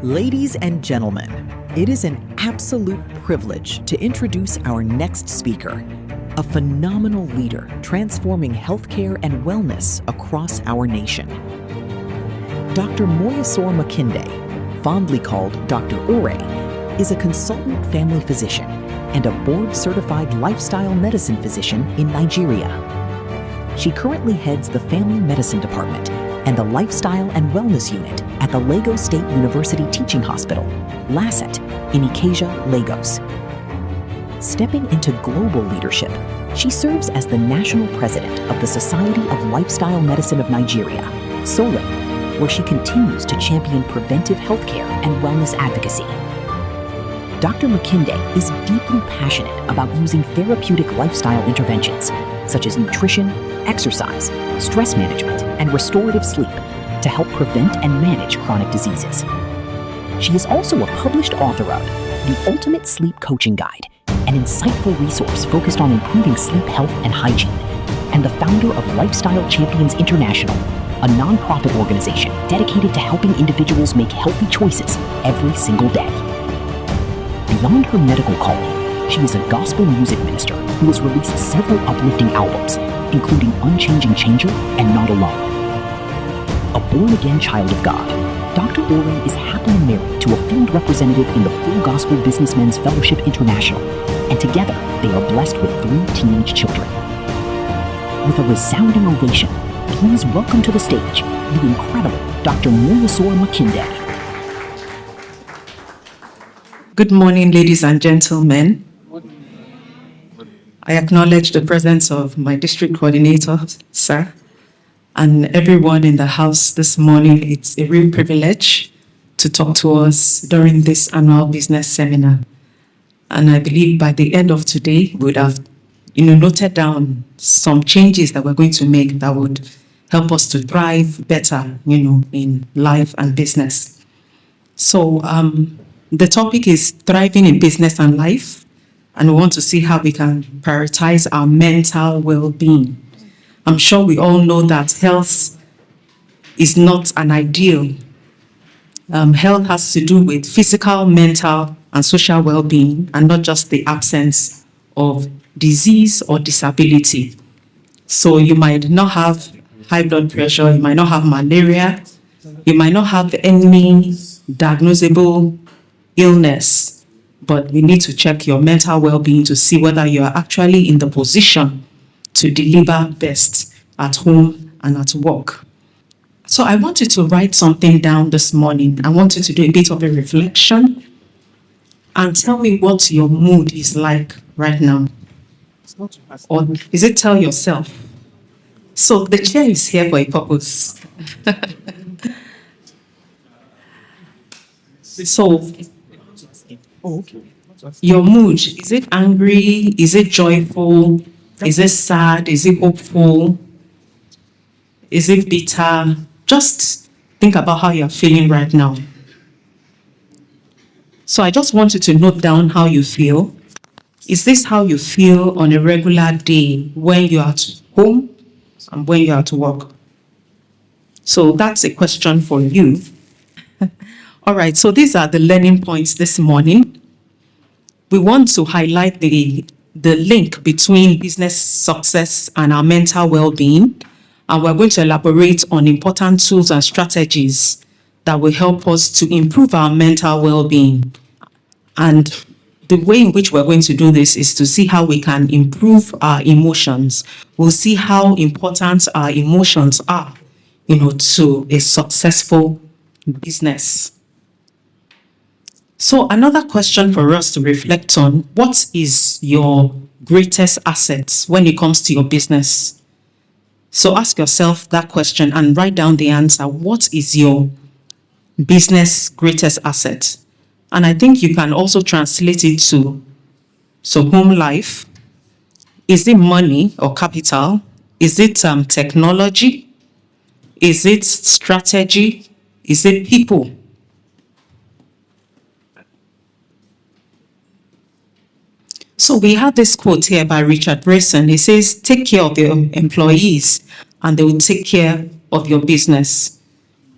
Ladies and gentlemen, it is an absolute privilege to introduce our next speaker, a phenomenal leader transforming healthcare and wellness across our nation. Dr. Moyasore Makinde, fondly called Dr. Ore, is a consultant family physician and a board-certified lifestyle medicine physician in Nigeria. She currently heads the Family Medicine Department and the Lifestyle and Wellness Unit at the Lagos State University Teaching Hospital, LASET, in Ikeja, Lagos. Stepping into global leadership, she serves as the National President of the Society of Lifestyle Medicine of Nigeria, SOLIN, where she continues to champion preventive healthcare and wellness advocacy. Dr. Makinde is deeply passionate about using therapeutic lifestyle interventions, such as nutrition, exercise, stress management, and restorative sleep to help prevent and manage chronic diseases. She is also a published author of The Ultimate Sleep Coaching Guide, an insightful resource focused on improving sleep health and hygiene, and the founder of Lifestyle Champions International, a nonprofit organization dedicated to helping individuals make healthy choices every single day. Beyond her medical calling, she is a gospel music minister who has released several uplifting albums, including Unchanging Changer and Not Alone. A born-again child of God, Dr. Ore is happily married to a field representative in the Full Gospel Businessmen's Fellowship International, and together they are blessed with 3 teenage children. With a resounding ovation, please welcome to the stage the incredible Dr. Moyosore Makinde. Good morning, ladies and gentlemen. I acknowledge the presence of my district coordinator, sir, and everyone in the house this morning. It's a real privilege to talk to us during this annual business seminar. And I believe by the end of today, we would have noted down some changes that we're going to make that would help us to thrive better, in life and business. So the topic is thriving in business and life. And we want to see how we can prioritize our mental well-being. I'm sure we all know that health is not an ideal. Health has to do with physical, mental, and social well-being, and not just the absence of disease or disability. So you might not have high blood pressure, you might not have malaria, you might not have any diagnosable illness, but we need to check your mental well-being to see whether you are actually in the position to deliver best at home and at work. So I wanted to write something down this morning. I wanted to do a bit of a reflection and tell me what your mood is like right now. Or is it tell yourself? So the chair is here for a purpose. So your mood, is it angry? Is it joyful? Is it sad? Is it hopeful? Is it bitter? Just think about how you're feeling right now. So I just want you to note down how you feel. Is this how you feel on a regular day when you're at home and when you're at work? So that's a question for you. All right, so these are the learning points this morning. We want to highlight the link between business success and our mental well-being, and we're going to elaborate on important tools and strategies that will help us to improve our mental well-being. And the way in which we're going to do this is to see how we can improve our emotions. We'll see how important our emotions are, to a successful business. So another question for us to reflect on: what is your greatest asset when it comes to your business? So ask yourself that question and write down the answer. What is your business greatest asset? And I think you can also translate it to home life. Is it money or capital? Is it technology? Is it strategy? Is it people? So we have this quote here by Richard Branson. He says, take care of your employees and they will take care of your business.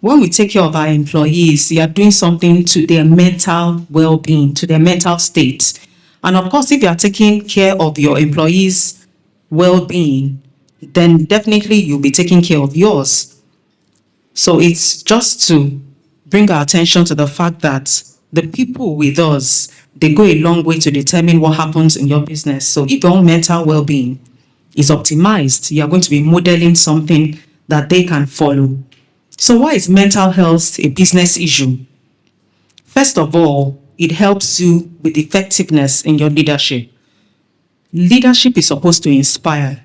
When we take care of our employees, you are doing something to their mental well-being, to their mental state. And of course, if you are taking care of your employees' well-being, then definitely you'll be taking care of yours. So it's just to bring our attention to the fact that the people with us, they go a long way to determine what happens in your business. So if your own mental well-being is optimized, you are going to be modeling something that they can follow. So why is mental health a business issue? First of all, it helps you with effectiveness in your leadership. Leadership is supposed to inspire.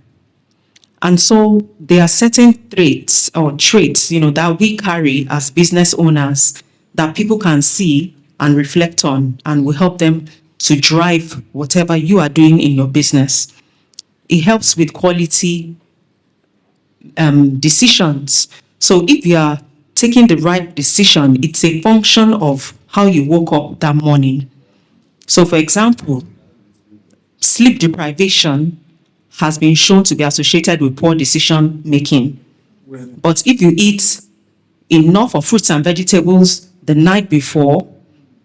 And so there are certain traits, that we carry as business owners that people can see and reflect on and will help them to drive whatever you are doing in your business. It helps with quality decisions. So if you are taking the right decision, it's a function of how you woke up that morning. So for example, sleep deprivation has been shown to be associated with poor decision making. But if you eat enough of fruits and vegetables the night before,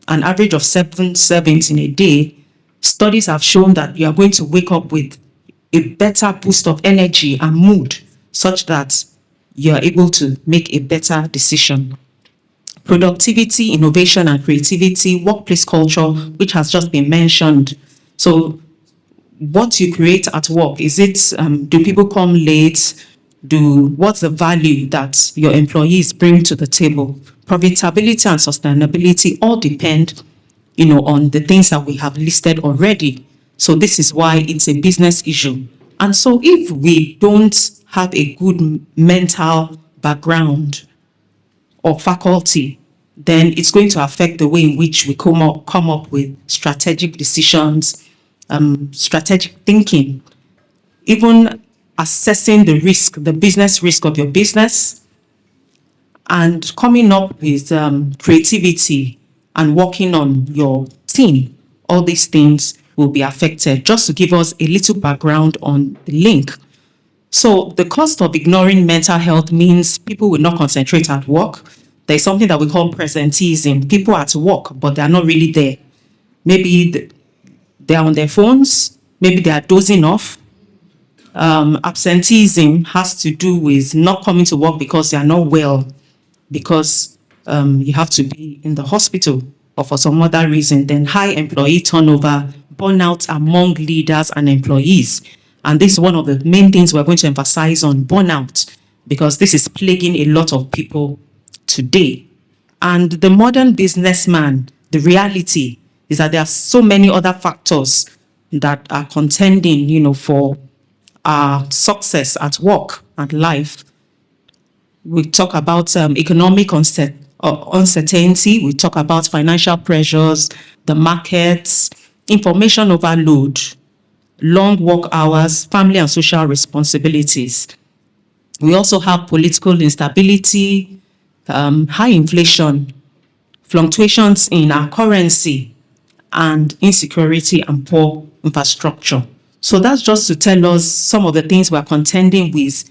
an average of 7 servings in a day, studies have shown that you are going to wake up with a better boost of energy and mood, such that you are able to make a better decision. Productivity, innovation, and creativity, workplace culture, which has just been mentioned. So what you create at work, is it, do people come late? What's the value that your employees bring to the table? Profitability and sustainability all depend, on the things that we have listed already. So this is why it's a business issue. And so if we don't have a good mental background or faculty, then it's going to affect the way in which we come up with strategic decisions, strategic thinking, even assessing the risk, the business risk of your business, and coming up with creativity and working on your team. All these things will be affected. Just to give us a little background on the link. So the cost of ignoring mental health means people will not concentrate at work. There's something that we call presenteeism. People are at work, but they're not really there. Maybe they're on their phones, maybe they are dozing off. Absenteeism has to do with not coming to work because they are not well, because you have to be in the hospital or for some other reason. Then high employee turnover, burnout among leaders and employees. And this is one of the main things we're going to emphasize on: burnout, because this is plaguing a lot of people today. And the modern businessman, the reality is that there are so many other factors that are contending, for our success at work and life. We talk about economic uncertainty. We talk about financial pressures, the markets, information overload, long work hours, family and social responsibilities. We also have political instability, high inflation, fluctuations in our currency, and insecurity and poor infrastructure. So that's just to tell us some of the things we're contending with.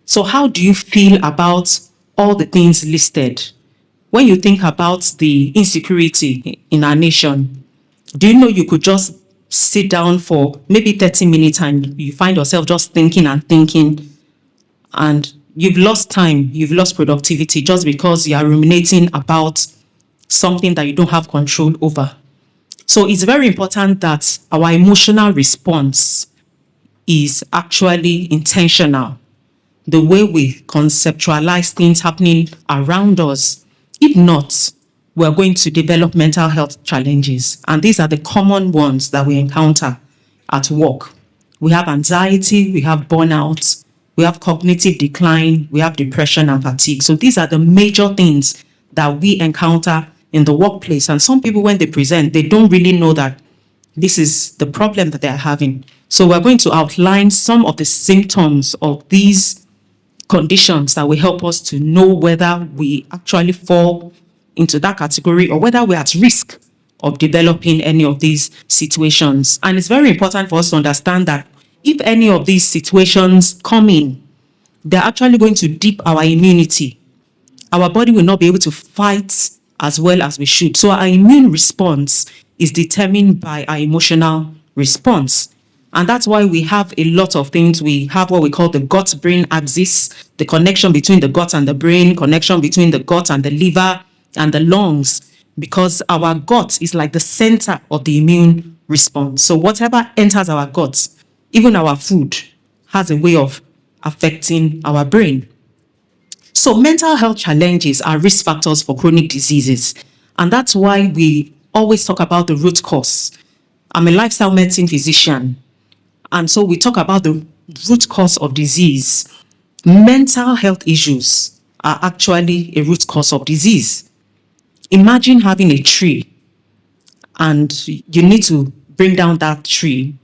So how do you feel about all the things listed? When you think about the insecurity in our nation, do you know you could just sit down for maybe 30 minutes and you find yourself just thinking and thinking, and you've lost time, you've lost productivity just because you are ruminating about something that you don't have control over. So it's very important that our emotional response is actually intentional. The way we conceptualize things happening around us. If not, we're going to develop mental health challenges. And these are the common ones that we encounter at work. We have anxiety, we have burnout, we have cognitive decline, we have depression and fatigue. So these are the major things that we encounter in the workplace. And some people, when they present, they don't really know that this is the problem that they're having. So we're going to outline some of the symptoms of these conditions that will help us to know whether we actually fall into that category or whether we're at risk of developing any of these situations. And it's very important for us to understand that if any of these situations come in, they're actually going to dip our immunity. our body will not be able to fight as well as we should. So our immune response is determined by our emotional response. And that's why we have a lot of things. We have what we call the gut-brain axis, the connection between the gut and the brain, connection between the gut and the liver and the lungs, because our gut is like the center of the immune response. So whatever enters our guts, even our food, has a way of affecting our brain. So mental health challenges are risk factors for chronic diseases. And that's why we always talk about the root cause. I'm a lifestyle medicine physician. And so we talk about the root cause of disease. Mental health issues are actually a root cause of disease. Imagine having a tree and you need to bring down that tree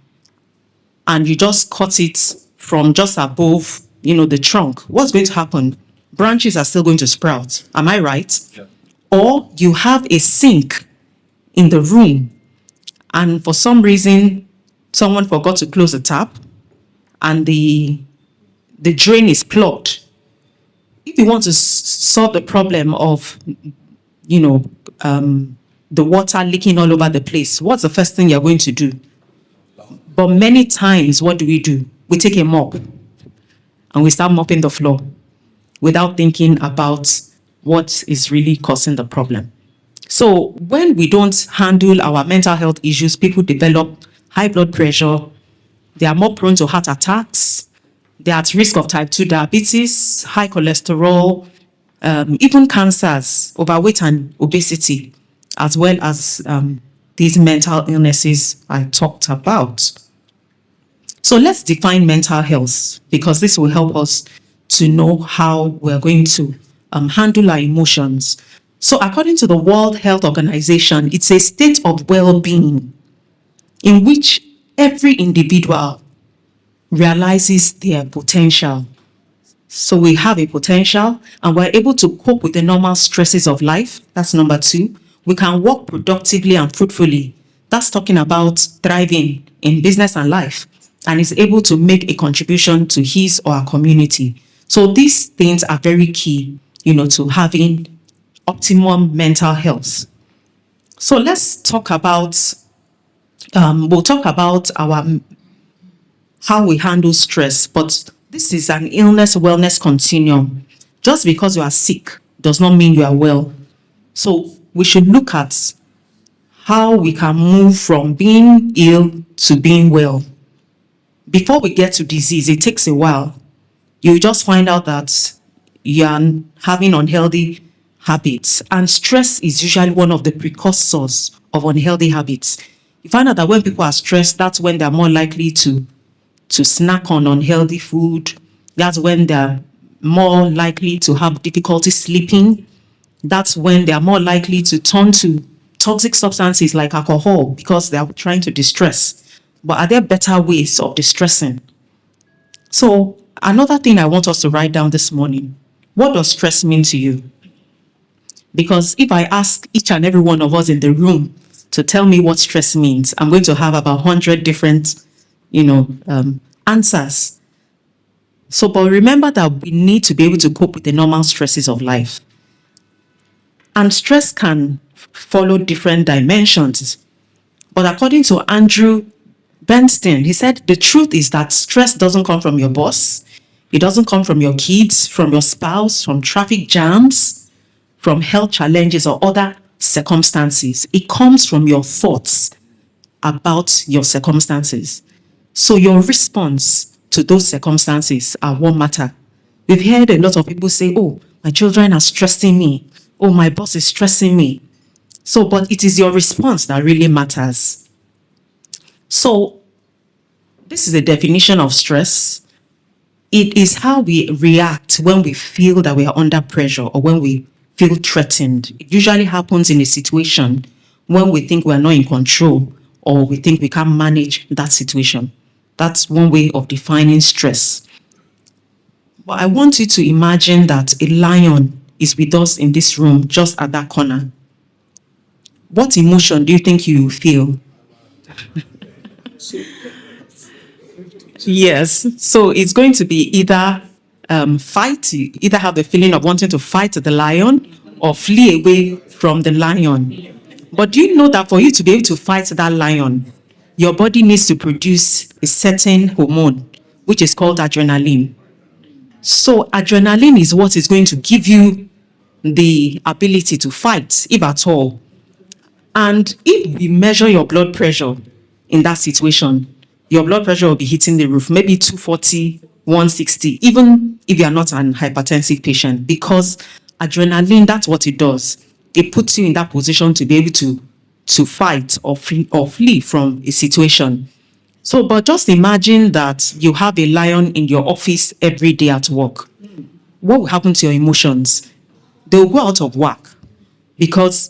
and you just cut it from just above, the trunk. What's going to happen? Branches are still going to sprout. Am I right? Yeah. Or you have a sink in the room and for some reason, someone forgot to close the tap and the drain is plugged. If you want to solve the problem of, the water leaking all over the place, what's the first thing you're going to do? But many times, what do? We take a mop and we start mopping the floor without thinking about what is really causing the problem. So when we don't handle our mental health issues, people develop high blood pressure, they are more prone to heart attacks, they're at risk of type 2 diabetes, high cholesterol, even cancers, overweight and obesity, as well as these mental illnesses I talked about. So let's define mental health, because this will help us to know how we're going to handle our emotions. So according to the World Health Organization, it's a state of well-being in which every individual realizes their potential. So we have a potential and we're able to cope with the normal stresses of life. That's number 2. We can work productively and fruitfully. That's talking about thriving in business and life, and is able to make a contribution to his or her community. So these things are very key, to having optimum mental health. So let's talk about, we'll talk about how we handle stress, but this is an illness wellness continuum. Just because you are sick does not mean you are well. So we should look at how we can move from being ill to being well. Before we get to disease, it takes a while. You just find out that you are having unhealthy habits, and stress is usually one of the precursors of unhealthy habits. You find out that when people are stressed, that's when they're more likely to snack on unhealthy food. That's when they're more likely to have difficulty sleeping. That's when they're more likely to turn to toxic substances like alcohol because they're trying to distress. But are there better ways of distressing? So another thing I want us to write down this morning: what does stress mean to you? Because if I ask each and every one of us in the room to tell me what stress means, I'm going to have about 100 different, answers. So, but remember that we need to be able to cope with the normal stresses of life. And stress can follow different dimensions. But according to Andrew Bernstein, he said the truth is that stress doesn't come from your boss. It doesn't come from your kids, from your spouse, from traffic jams, from health challenges or other circumstances. It comes from your thoughts about your circumstances. So your response to those circumstances are what matter. We've heard a lot of people say, oh, my children are stressing me. Oh, my boss is stressing me. So, but it is your response that really matters. So this is a definition of stress. It is how we react when we feel that we are under pressure or when we feel threatened. It usually happens in a situation when we think we are not in control or we think we can't manage that situation. That's one way of defining stress. But I want you to imagine that a lion is with us in this room, just at that corner. What emotion do you think you feel? Yes. So it's going to be either fight. You either have the feeling of wanting to fight the lion or flee away from the lion. But do you know that for you to be able to fight that lion, your body needs to produce a certain hormone, which is called adrenaline. So adrenaline is what is going to give you the ability to fight, if at all. And if we measure your blood pressure in that situation, your blood pressure will be hitting the roof, maybe 240, 160, even if you are not an hypertensive patient, because adrenaline, that's what it does. It puts you in that position to be able to fight or flee from a situation. So, but just imagine that you have a lion in your office every day at work. What will happen to your emotions? They'll go out of whack because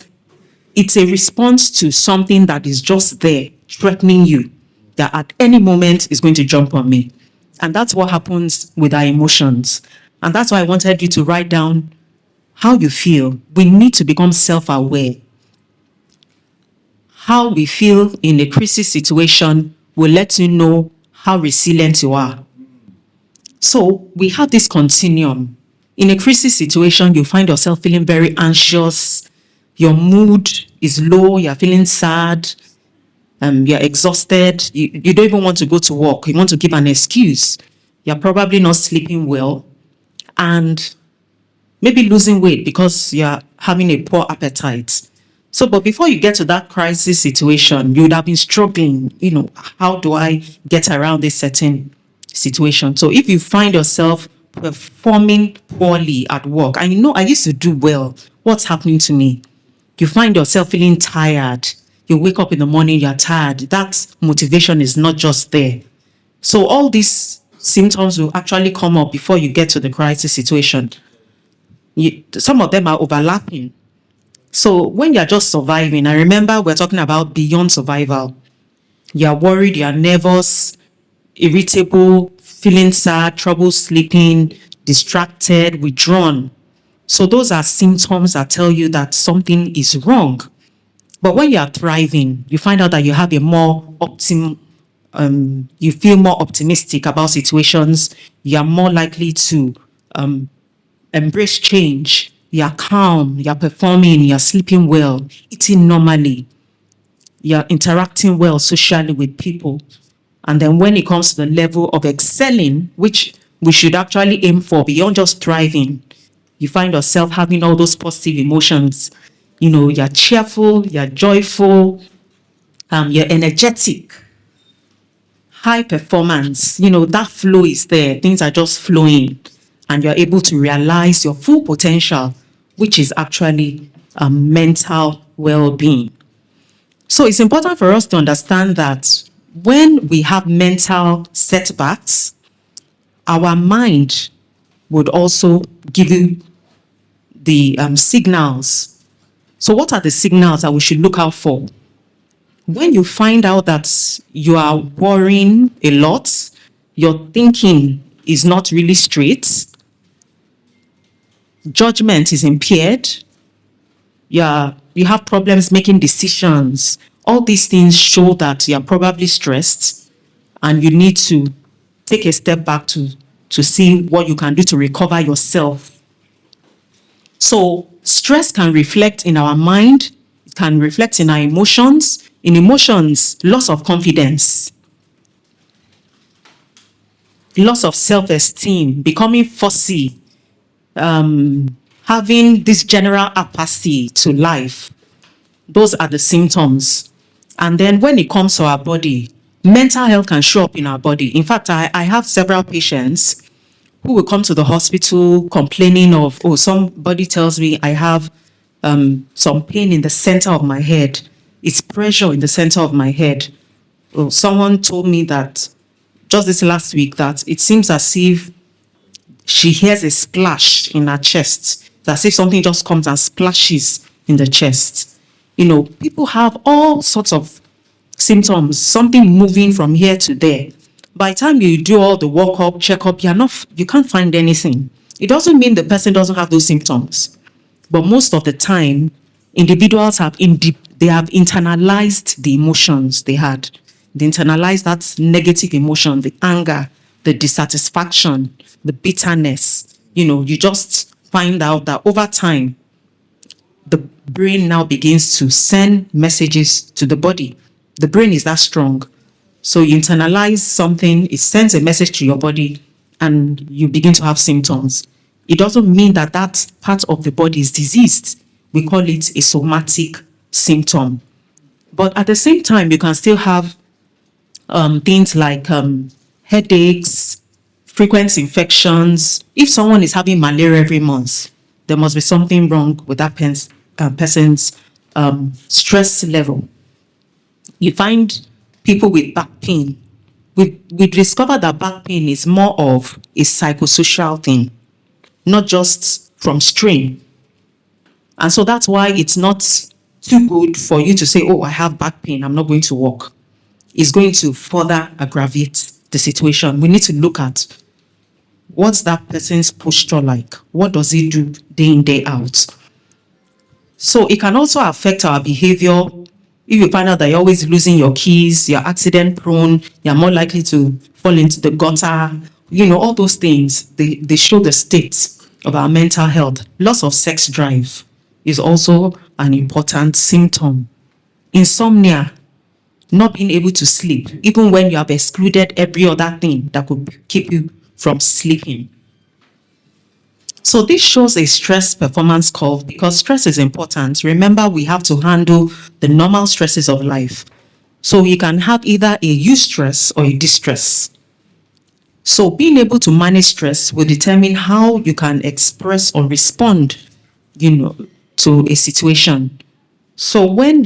it's a response to something that is just there threatening you, that at any moment is going to jump on me. And that's what happens with our emotions. And that's why I wanted you to write down how you feel. We need to become self-aware. How we feel in a crisis situation will let you know how resilient you are. So we have this continuum. In a crisis situation, you find yourself feeling very anxious. Your mood is low. You're feeling sad. You're exhausted. You don't even want to go to work. You want to give an excuse. You're probably not sleeping well. And maybe losing weight because you're having a poor appetite. So, but before you get to that crisis situation, you would have been struggling, how do I get around this certain situation? So if you find yourself performing poorly at work, and I used to do well, what's happening to me? You find yourself feeling tired. You wake up in the morning, you're tired. That motivation is not just there. So all these symptoms will actually come up before you get to the crisis situation. Some of them are overlapping. So when you're just surviving, and remember we're talking about beyond survival, you're worried, you're nervous, irritable, feeling sad, trouble sleeping, distracted, withdrawn. So those are symptoms that tell you that something is wrong. But when you're thriving, you find out that you have a more you feel more optimistic about situations. You're more likely to embrace change. You're calm, you're performing, you're sleeping well, eating normally, you're interacting well socially with people. And then when it comes to the level of excelling, which we should actually aim for beyond just thriving, you find yourself having all those positive emotions. You're cheerful, you're joyful, you're energetic, high performance. That flow is there. Things are just flowing. And you're able to realize your full potential, which is actually mental well-being. So it's important for us to understand that when we have mental setbacks, our mind would also give you the signals. So what are the signals that we should look out for? When you find out that you are worrying a lot, your thinking is not really straight, judgment is impaired, you have problems making decisions, all these things show that you are probably stressed and you need to take a step back to see what you can do to recover yourself. So stress can reflect in our mind, it can reflect in our emotions. In emotions, loss of confidence, loss of self-esteem, becoming fussy, having this general apathy to life. Those are the symptoms. And then when it comes to our body, mental health can show up in our body. In fact, I have several patients who will come to the hospital complaining of, somebody tells me I have some pain in the center of my head. It's pressure in the center of my head. Someone told me that just this last week that it seems as if she hears a splash in her chest. It's as if something just comes and splashes in the chest. People have all sorts of symptoms, something moving from here to there. By the time you do all the workup, checkup, you can't find anything. It doesn't mean the person doesn't have those symptoms. But most of the time, individuals have internalized the emotions they had. They internalized that negative emotion, the anger, the dissatisfaction, the bitterness. You just find out that over time, the brain now begins to send messages to the body. The brain is that strong. So you internalize something, it sends a message to your body, and you begin to have symptoms. It doesn't mean that that part of the body is diseased. We call it a somatic symptom. But at the same time, you can still have things like headaches, frequent infections. If someone is having malaria every month, there must be something wrong with that person's stress level. You find people with back pain. We discovered that back pain is more of a psychosocial thing, not just from strain. And so that's why it's not too good for you to say, oh, I have back pain, I'm not going to work. It's going to further aggravate the situation. We need to look at what's that person's posture like? What does he do day in, day out? So it can also affect our behavior. If you find out that you're always losing your keys, you're accident prone, you're more likely to fall into the gutter, all those things, they show the state of our mental health. Loss of sex drive is also an important symptom. Insomnia, not being able to sleep, even when you have excluded every other thing that could keep you from sleeping. So this shows a stress performance curve because stress is important. Remember, we have to handle the normal stresses of life. So you can have either a eustress or a distress. So being able to manage stress will determine how you can express or respond, to a situation. So when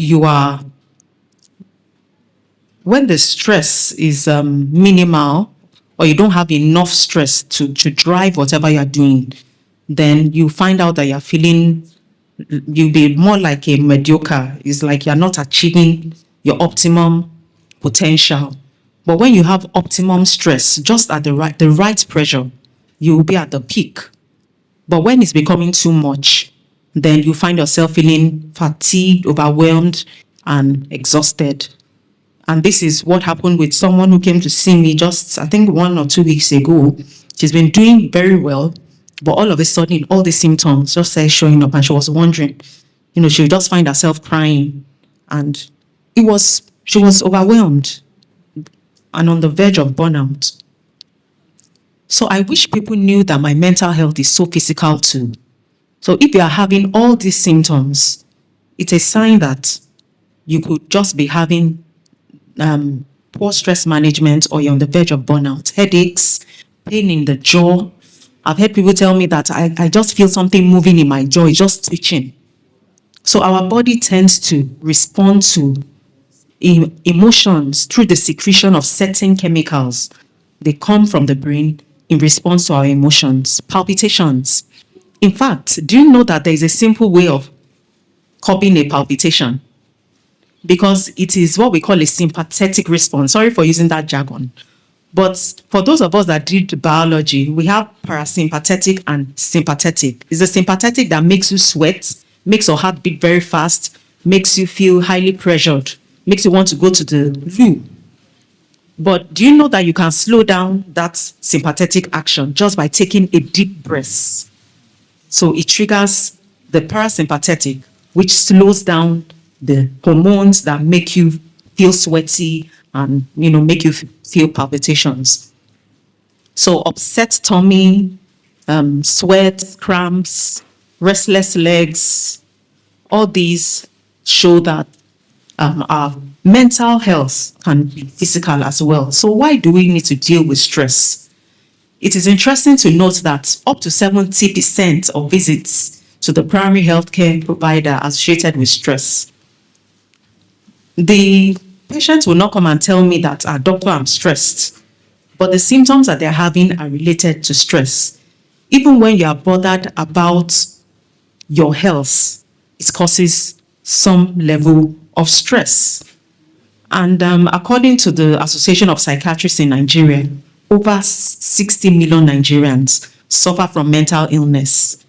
the stress is minimal, or you don't have enough stress to drive whatever you're doing, then you find out that you'll be more like a mediocre. It's like you're not achieving your optimum potential. But when you have optimum stress, just at the right pressure, you will be at the peak. But when it's becoming too much, then you find yourself feeling fatigued, overwhelmed, and exhausted. And this is what happened with someone who came to see me just, I think, 1 or 2 weeks ago. She's been doing very well, but all of a sudden, all the symptoms just started showing up, and she was wondering, she would just find herself crying, and she was overwhelmed and on the verge of burnout. So I wish people knew that my mental health is so physical too. So if you are having all these symptoms, it's a sign that you could just be having poor stress management, or you're on the verge of burnout. Headaches, pain in the jaw. I've heard people tell me that I just feel something moving in my jaw, it's just twitching. So our body tends to respond to emotions through the secretion of certain chemicals. They come from the brain in response to our emotions. Palpitations. In fact, do you know that there is a simple way of copying a palpitation? Because it is what we call a sympathetic response. Sorry for using that jargon. But for those of us that did biology, we have parasympathetic and sympathetic. It's the sympathetic that makes you sweat, makes your heart beat very fast, makes you feel highly pressured, makes you want to go to the loo. But do you know that you can slow down that sympathetic action just by taking a deep breath? So it triggers the parasympathetic, which slows down the hormones that make you feel sweaty and make you feel palpitations. So upset tummy, sweat, cramps, restless legs, all these show that our mental health can be physical as well. So why do we need to deal with stress? It is interesting to note that up to 70% of visits to the primary healthcare provider are associated with stress. The patients will not come and tell me that, doctor, I'm stressed. But the symptoms that they're having are related to stress. Even when you are bothered about your health, it causes some level of stress. And according to the Association of Psychiatrists in Nigeria, over 60 million Nigerians suffer from mental illness.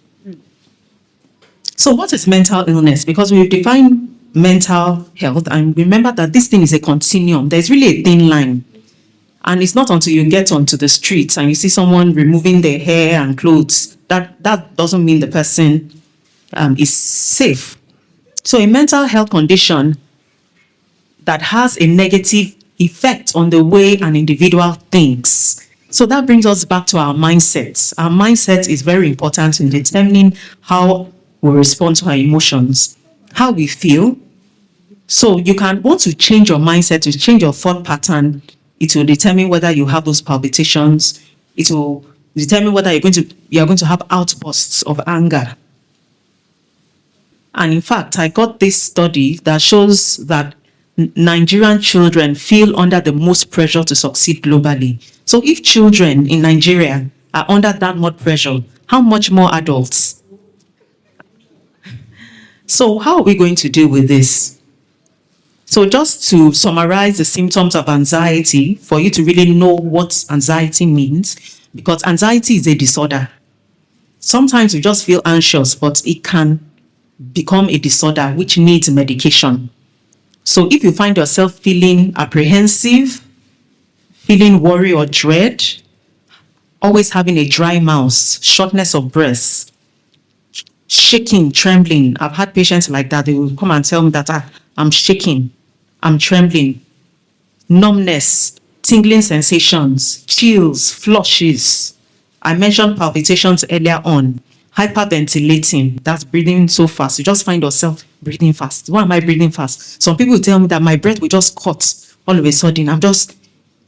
So what is mental illness? Because we've defined mental health, and remember that this thing is a continuum. There's really a thin line. And it's not until you get onto the streets and you see someone removing their hair and clothes, that doesn't mean the person is safe. So a mental health condition that has a negative effect on the way an individual thinks. So that brings us back to our mindset. Our mindset is very important in determining how we respond to our emotions, how we feel. So you can want to change your mindset, to change your thought pattern. It will determine whether you have those palpitations. It will determine whether you're going to have outbursts of anger. And in fact, I got this study that shows that Nigerian children feel under the most pressure to succeed globally. So if children in Nigeria are under that much pressure, how much more adults? So how are we going to deal with this? So just to summarize the symptoms of anxiety, for you to really know what anxiety means, because anxiety is a disorder. Sometimes you just feel anxious, but it can become a disorder which needs medication. So if you find yourself feeling apprehensive, feeling worry or dread, always having a dry mouth, shortness of breath, shaking, trembling. I've had patients like that. They will come and tell me that I'm shaking, I'm trembling, numbness, tingling sensations, chills, flushes. I mentioned palpitations earlier on. Hyperventilating, that's breathing so fast. You just find yourself breathing fast. Why am I breathing fast? Some people tell me that my breath will just cut all of a sudden. It's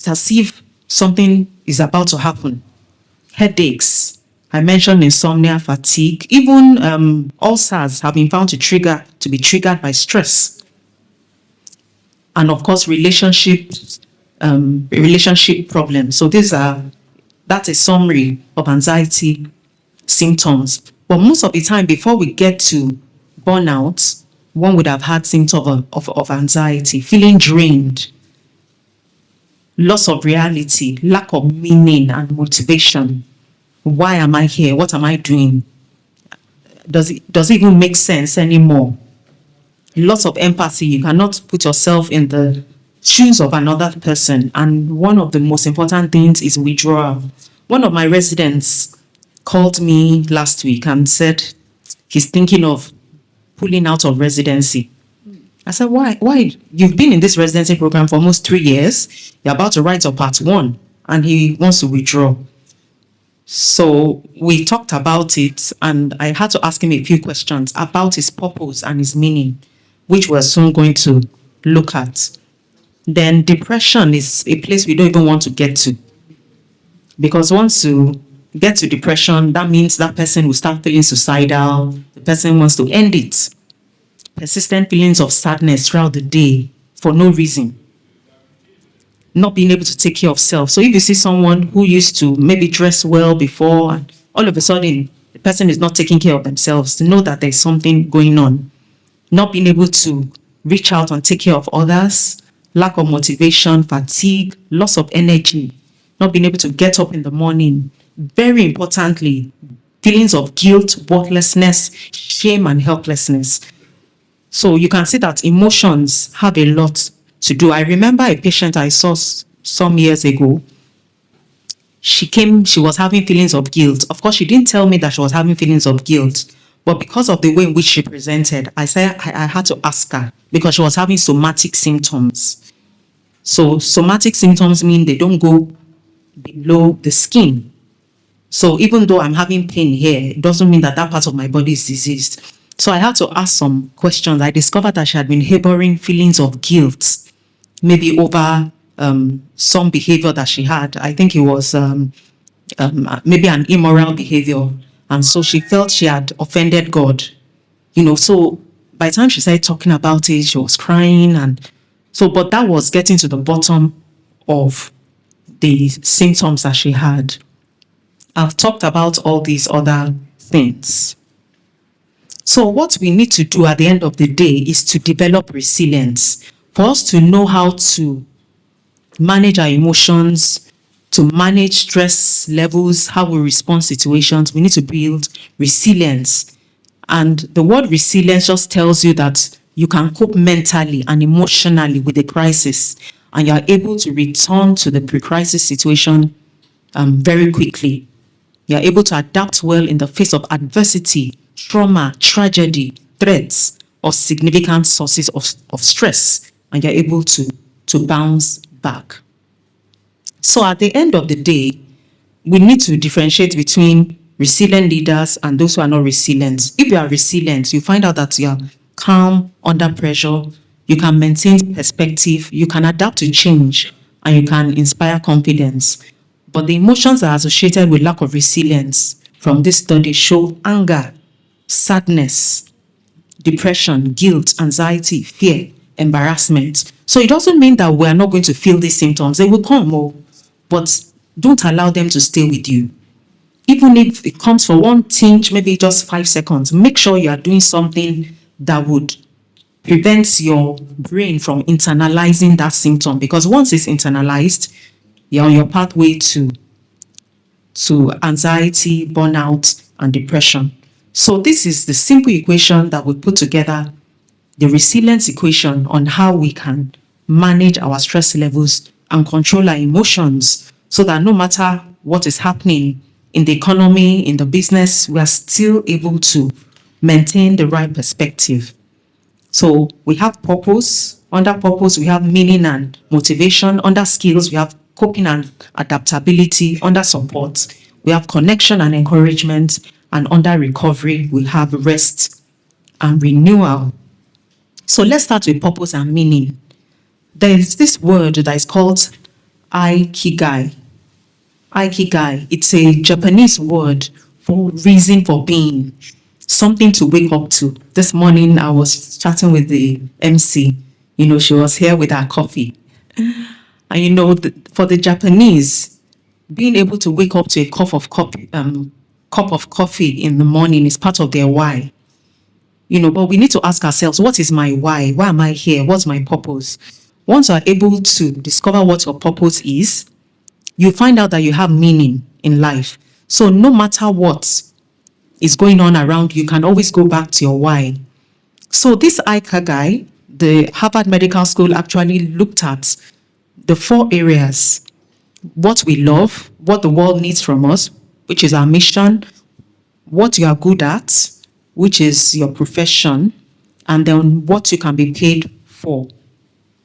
as if something is about to happen. Headaches. I mentioned insomnia, fatigue. Even ulcers have been found to be triggered by stress. And of course, relationship problems. So that's a summary of anxiety symptoms. But most of the time, before we get to burnout, one would have had symptoms of anxiety, feeling drained, loss of reality, lack of meaning and motivation. Why am I here? What am I doing? Does it even make sense anymore? Lots of empathy. You cannot put yourself in the shoes of another person. And one of the most important things is withdrawal. One of my residents called me last week and said he's thinking of pulling out of residency. I said, why? You've been in this residency program for almost 3 years. You're about to write your part 1 and he wants to withdraw. So we talked about it and I had to ask him a few questions about his purpose and his meaning, which we're soon going to look at. Then depression is a place we don't even want to get to. Because once you get to depression, that means that person will start feeling suicidal. The person wants to end it. Persistent feelings of sadness throughout the day for no reason. Not being able to take care of self. So if you see someone who used to maybe dress well before, and all of a sudden the person is not taking care of themselves, to know that there's something going on. Not being able to reach out and take care of others, lack of motivation, fatigue, loss of energy, not being able to get up in the morning. Very importantly, feelings of guilt, worthlessness, shame, and helplessness. So you can see that emotions have a lot to do. I remember a patient I saw some years ago. She was having feelings of guilt. Of course, she didn't tell me that she was having feelings of guilt. But because of the way in which she presented, I had to ask her because she was having somatic symptoms. So somatic symptoms mean they don't go below the skin. So even though I'm having pain here, it doesn't mean that part of my body is diseased. So I had to ask some questions. I discovered that she had been harboring feelings of guilt, maybe over some behavior that she had. I think it was maybe an immoral behavior. And so she felt she had offended God. So by the time she started talking about it, she was crying. But that was getting to the bottom of the symptoms that she had. I've talked about all these other things. So what we need to do at the end of the day is to develop resilience. For us to know how to manage our emotions, to manage stress levels, how we respond to situations, we need to build resilience. And the word resilience just tells you that you can cope mentally and emotionally with a crisis. and you're able to return to the pre-crisis situation very quickly. You're able to adapt well in the face of adversity, trauma, tragedy, threats, or significant sources of stress, and you're able to bounce back. So at the end of the day, we need to differentiate between resilient leaders and those who are not resilient. If you are resilient, you find out that you are calm under pressure, you can maintain perspective, you can adapt to change, and you can inspire confidence. But the emotions that are associated with lack of resilience from this study show anger, sadness, depression, guilt, anxiety, fear, embarrassment. So it doesn't mean that we are not going to feel these symptoms. They will come, but don't allow them to stay with you. Even if it comes for one tinge, maybe just 5 seconds, make sure you are doing something that would prevent your brain from internalizing that symptom. Because once it's internalized, you're on your pathway to anxiety, burnout, and depression. So this is the simple equation that we put together, the resilience equation on how we can manage our stress levels and control our emotions so that no matter what is happening in the economy, in the business, we are still able to maintain the right perspective. So we have purpose. Under purpose, we have meaning and motivation. Under skills, we have coping and adaptability. Under support, we have connection and encouragement. And under recovery, we have rest and renewal. So let's start with purpose and meaning. There is this word that is called Aikigai. Aikigai, it's a Japanese word for reason for being, something to wake up to. This morning, I was chatting with the MC. She was here with her coffee. And for the Japanese, being able to wake up to a cup of coffee in the morning is part of their why. But we need to ask ourselves, what is my why? Why am I here? What's my purpose? Once you are able to discover what your purpose is, you find out that you have meaning in life. So no matter what is going on around you, can always go back to your why. So this Aikigai, the Harvard Medical School actually looked at the 4 areas: what we love, what the world needs from us, which is our mission, what you are good at, which is your profession, and then what you can be paid for,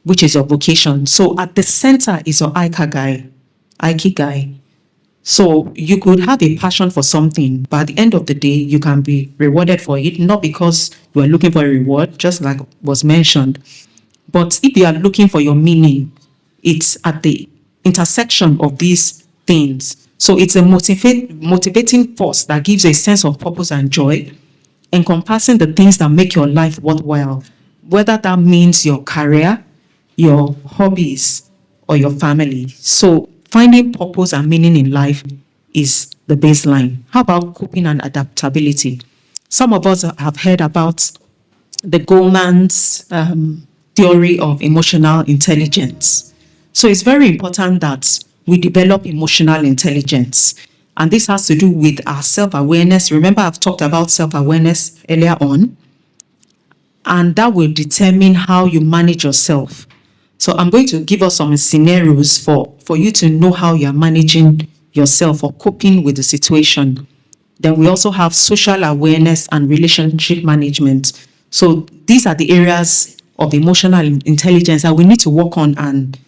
which is your vocation. So at the center is your Aikigai. So you could have a passion for something, but at the end of the day, you can be rewarded for it, not because you are looking for a reward, just like was mentioned. But if you are looking for your meaning, it's at the intersection of these things. So it's a motivating force that gives a sense of purpose and joy, encompassing the things that make your life worthwhile, whether that means your career, your hobbies, or your family. So finding purpose and meaning in life is the baseline. How about coping and adaptability? Some of us have heard about the Goleman's theory of emotional intelligence. So it's very important that we develop emotional intelligence. And this has to do with our self-awareness. Remember, I've talked about self-awareness earlier on. And that will determine how you manage yourself. So I'm going to give us some scenarios for you to know how you're managing yourself or coping with the situation. Then we also have social awareness and relationship management. So these are the areas of emotional intelligence that we need to work on, and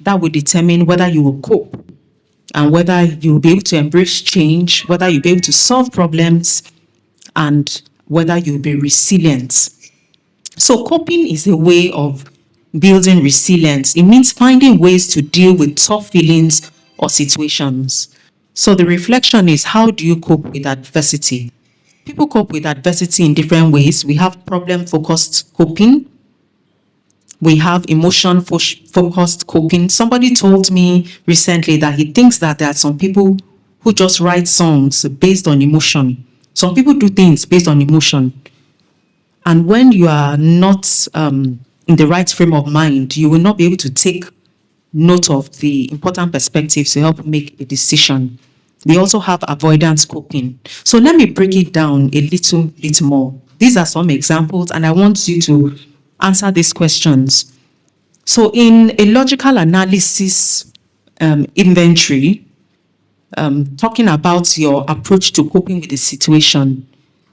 that will determine whether you will cope and whether you will be able to embrace change, whether you'll be able to solve problems, and whether you'll be resilient. So coping is a way of building resilience. It means finding ways to deal with tough feelings or situations. So the reflection is, how do you cope with adversity? People cope with adversity in different ways. We have problem-focused coping. We have emotion-focused coping. Somebody told me recently that he thinks that there are some people who just write songs based on emotion. Some people do things based on emotion. And when you are not in the right frame of mind, you will not be able to take note of the important perspectives to help make a decision. We also have avoidance coping. So let me break it down a little bit more. These are some examples, and I want you to answer these questions. So in a logical analysis inventory, talking about your approach to coping with the situation,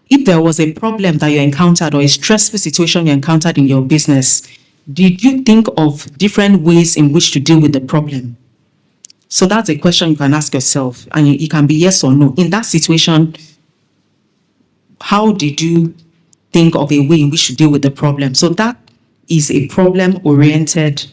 if there was a problem that you encountered or a stressful situation you encountered in your business, did you think of different ways in which to deal with the problem? So that's a question you can ask yourself, and it can be yes or no. In that situation, how did you think of a way in which to deal with the problem? So that is a problem-oriented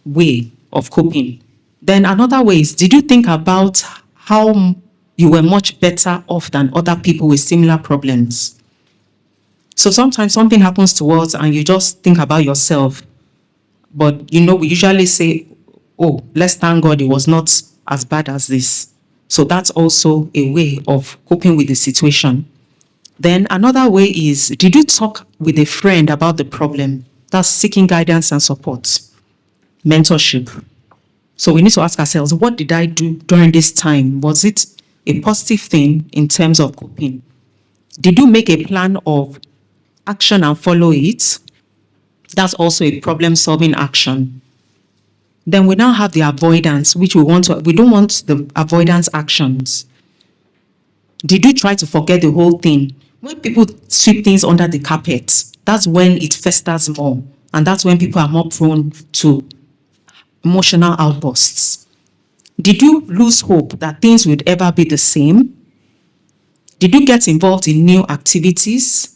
way of coping. Then another way is, did you think about how you were much better off than other people with similar problems? So sometimes something happens to us and you just think about yourself. But, we usually say, oh, let's thank God it was not as bad as this. So that's also a way of coping with the situation. Then another way is, did you talk with a friend about the problem? That's seeking guidance and support, mentorship. So we need to ask ourselves, what did I do during this time? Was it a positive thing in terms of coping? Did you make a plan of action and follow it? That's also a problem-solving action. Then we now have the avoidance, which we don't want the avoidance actions. Did you try to forget the whole thing? When people sweep things under the carpet, that's when it festers more. And that's when people are more prone to emotional outbursts. Did you lose hope that things would ever be the same? Did you get involved in new activities?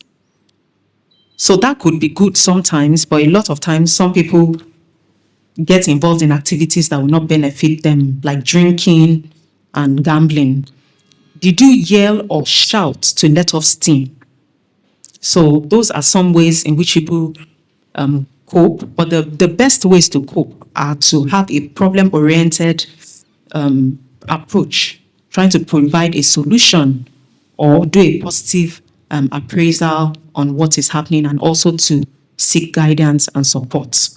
So that could be good sometimes, but a lot of times some people get involved in activities that will not benefit them, like drinking and gambling. Did you yell or shout to let off steam? So those are some ways in which people cope, but the best ways to cope are to have a problem-oriented approach, trying to provide a solution or do a positive appraisal on what is happening, and also to seek guidance and support.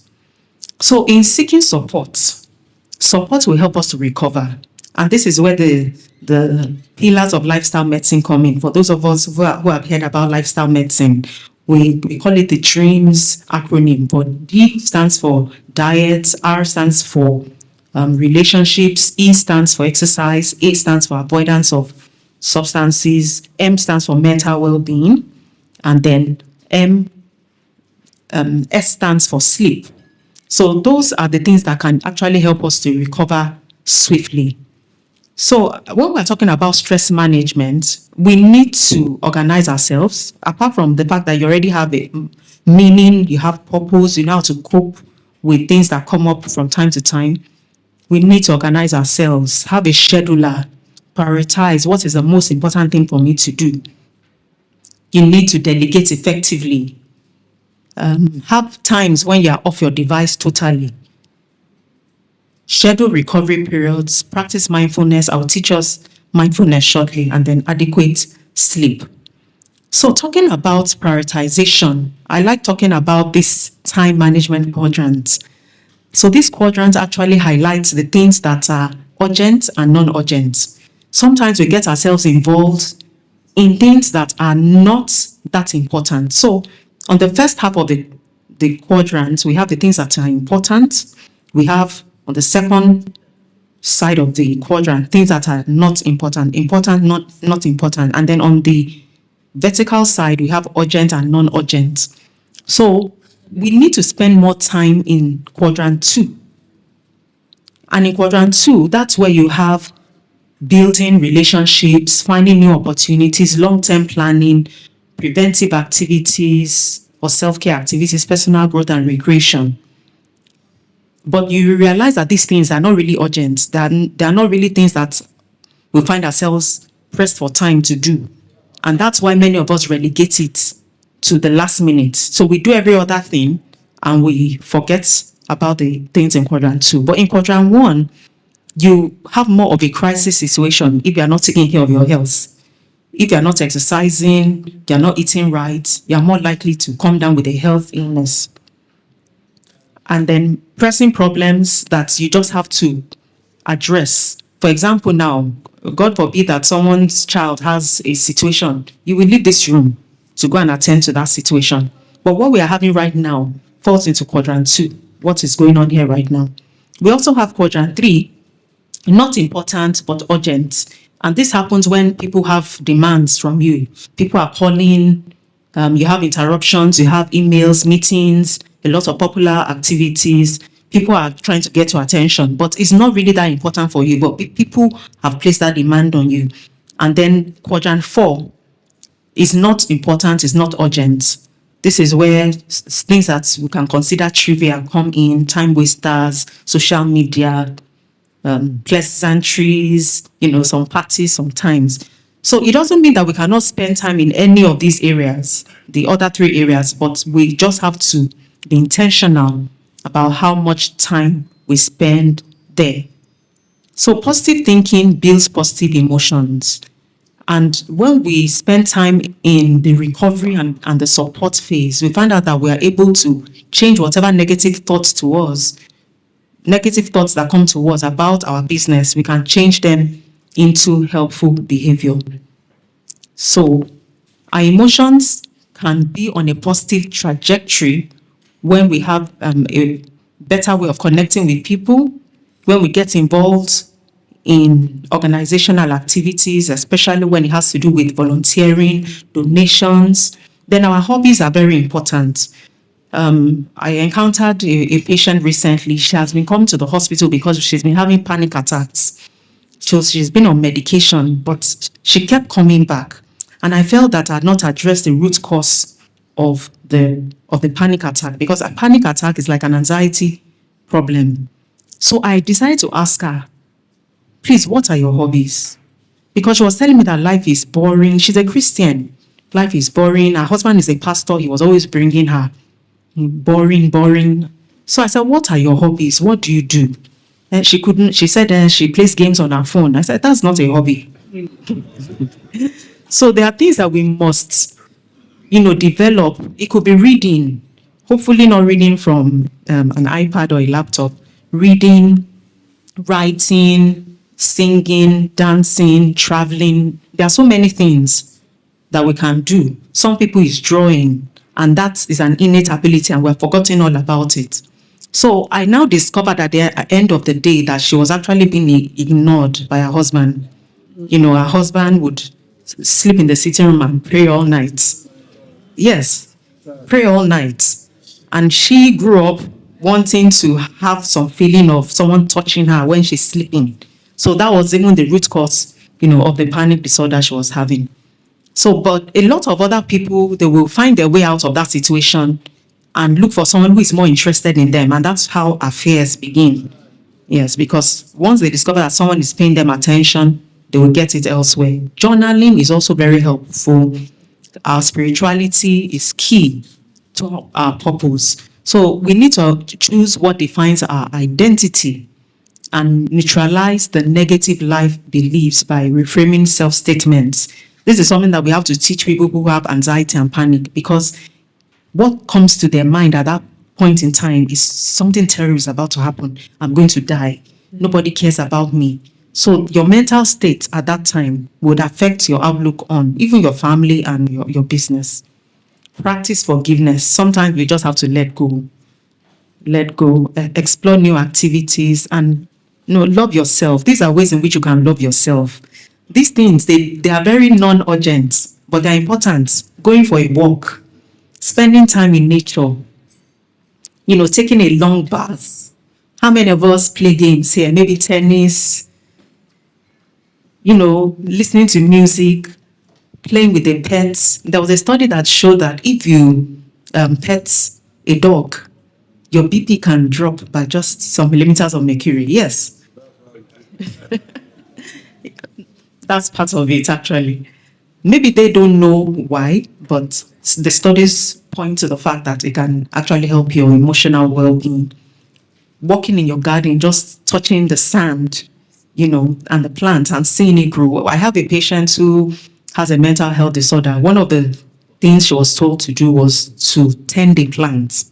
So in seeking support will help us to recover. And this is where the pillars of lifestyle medicine come in. For those of us who have heard about lifestyle medicine, we call it the DREAMS acronym. But D stands for diet, R stands for relationships, E stands for exercise, A stands for avoidance of substances, M stands for mental well-being, and then S stands for sleep. So those are the things that can actually help us to recover swiftly. So when we're talking about stress management, we need to organize ourselves. Apart from the fact that you already have a meaning, you have purpose, you know how to cope with things that come up from time to time, we need to organize ourselves, have a scheduler, prioritize what is the most important thing for me to do. You need to delegate effectively. Have times when you're off your device totally. Schedule recovery periods, practice mindfulness. I'll teach us mindfulness shortly, and then adequate sleep. So talking about prioritization, I like talking about this time management quadrant. So this quadrant actually highlights the things that are urgent and non-urgent. Sometimes we get ourselves involved in things that are not that important. So on the first half of the quadrant, we have the things that are important. We have on the second side of the quadrant, things that are not important, not important. And then on the vertical side, we have urgent and non-urgent. So we need to spend more time in quadrant 2. And in quadrant 2, that's where you have building relationships, finding new opportunities, long-term planning, preventive activities or self-care activities, personal growth and recreation. But you realize that these things are not really urgent. They are not really things that we find ourselves pressed for time to do. And that's why many of us relegate it to the last minute. So we do every other thing and we forget about the things in quadrant 2. But in quadrant 1, you have more of a crisis situation if you are not taking care of your health. If you are not exercising, you are not eating right, you are more likely to come down with a health illness. And then pressing problems that you just have to address. For example, now, God forbid that someone's child has a situation, you will leave this room to go and attend to that situation. But what we are having right now, falls into quadrant 2, what is going on here right now. We also have quadrant 3, not important but urgent. And this happens when people have demands from you. People are calling, you have interruptions, you have emails, meetings, a lot of popular activities. People are trying to get your attention, but it's not really that important for you. But people have placed that demand on you. And then quadrant 4 is not important, it's not urgent. This is where things that we can consider trivial come in, time wasters, social media, pleasantries, some parties sometimes. So it doesn't mean that we cannot spend time in any of these areas, the other 3 areas, but we just have to be intentional about how much time we spend there. So positive thinking builds positive emotions. And when we spend time in the recovery and the support phase, we find out that we are able to change whatever negative thoughts that come to us about our business, we can change them into helpful behavior. So our emotions can be on a positive trajectory when we have a better way of connecting with people, when we get involved in organizational activities, especially when it has to do with volunteering, donations. Then our hobbies are very important. I encountered a patient recently. She has been coming to the hospital because she's been having panic attacks. So she's been on medication, but she kept coming back. And I felt that I had not addressed the root cause of the panic attack, because a panic attack is like an anxiety problem. So I decided to ask her, please, what are your hobbies? Because she was telling me that life is boring. She's a Christian. Life is boring. Her husband is a pastor. He was always bringing her boring. So I said, what are your hobbies? What do you do? And she said she plays games on her phone. I said, that's not a hobby. So there are things that we must, develop. It could be reading, hopefully not reading from an iPad or a laptop, reading, writing, singing, dancing, traveling. There are so many things that we can do. Some people is drawing, and that is an innate ability, and we've forgotten all about it. So I now discovered at the end of the day that she was actually being ignored by her husband. Her husband would sleep in the sitting room and pray all night. Yes, pray all night. And she grew up wanting to have some feeling of someone touching her when she's sleeping. So that was even the root cause, of the panic disorder she was having. So, but a lot of other people, they will find their way out of that situation and look for someone who is more interested in them. And that's how affairs begin. Yes, because once they discover that someone is paying them attention, they will get it elsewhere. Journaling is also very helpful. Our spirituality is key to our purpose. So we need to choose what defines our identity and neutralize the negative life beliefs by reframing self-statements. This is something that we have to teach people who have anxiety and panic, because what comes to their mind at that point in time is something terrible is about to happen. I'm going to die. Nobody cares about me. So your mental state at that time would affect your outlook on even your family and your business. Practice forgiveness. Sometimes we just have to let go, explore new activities, and love yourself. These are ways in which you can love yourself. These things, they are very non-urgent, but they're important. Going for a walk, spending time in nature, taking a long bath. How many of us play games here? Maybe tennis, listening to music, playing with the pets. There was a study that showed that if you pet a dog, your BP can drop by just some millimeters of mercury. Yes. That's part of it, actually. Maybe they don't know why, but the studies point to the fact that it can actually help your emotional well-being. Walking in your garden, just touching the sand, and the plants and seeing it grow. I have a patient who has a mental health disorder. One of the things she was told to do was to tend the plants.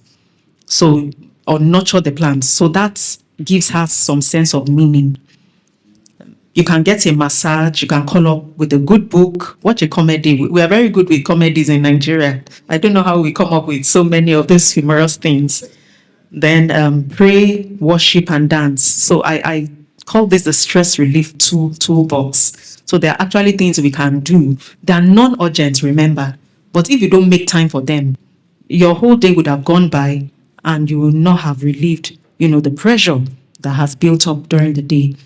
So, or nurture the plants. So that gives her some sense of meaning. You can get a massage, you can call up with a good book, watch a comedy. We are very good with comedies in Nigeria. I don't know how we come up with so many of these humorous things. Then pray, worship, and dance. So I call this the stress relief toolbox. So there are actually things we can do. They are non-urgent, remember. But if you don't make time for them, your whole day would have gone by and you will not have relieved, the pressure that has built up during the day.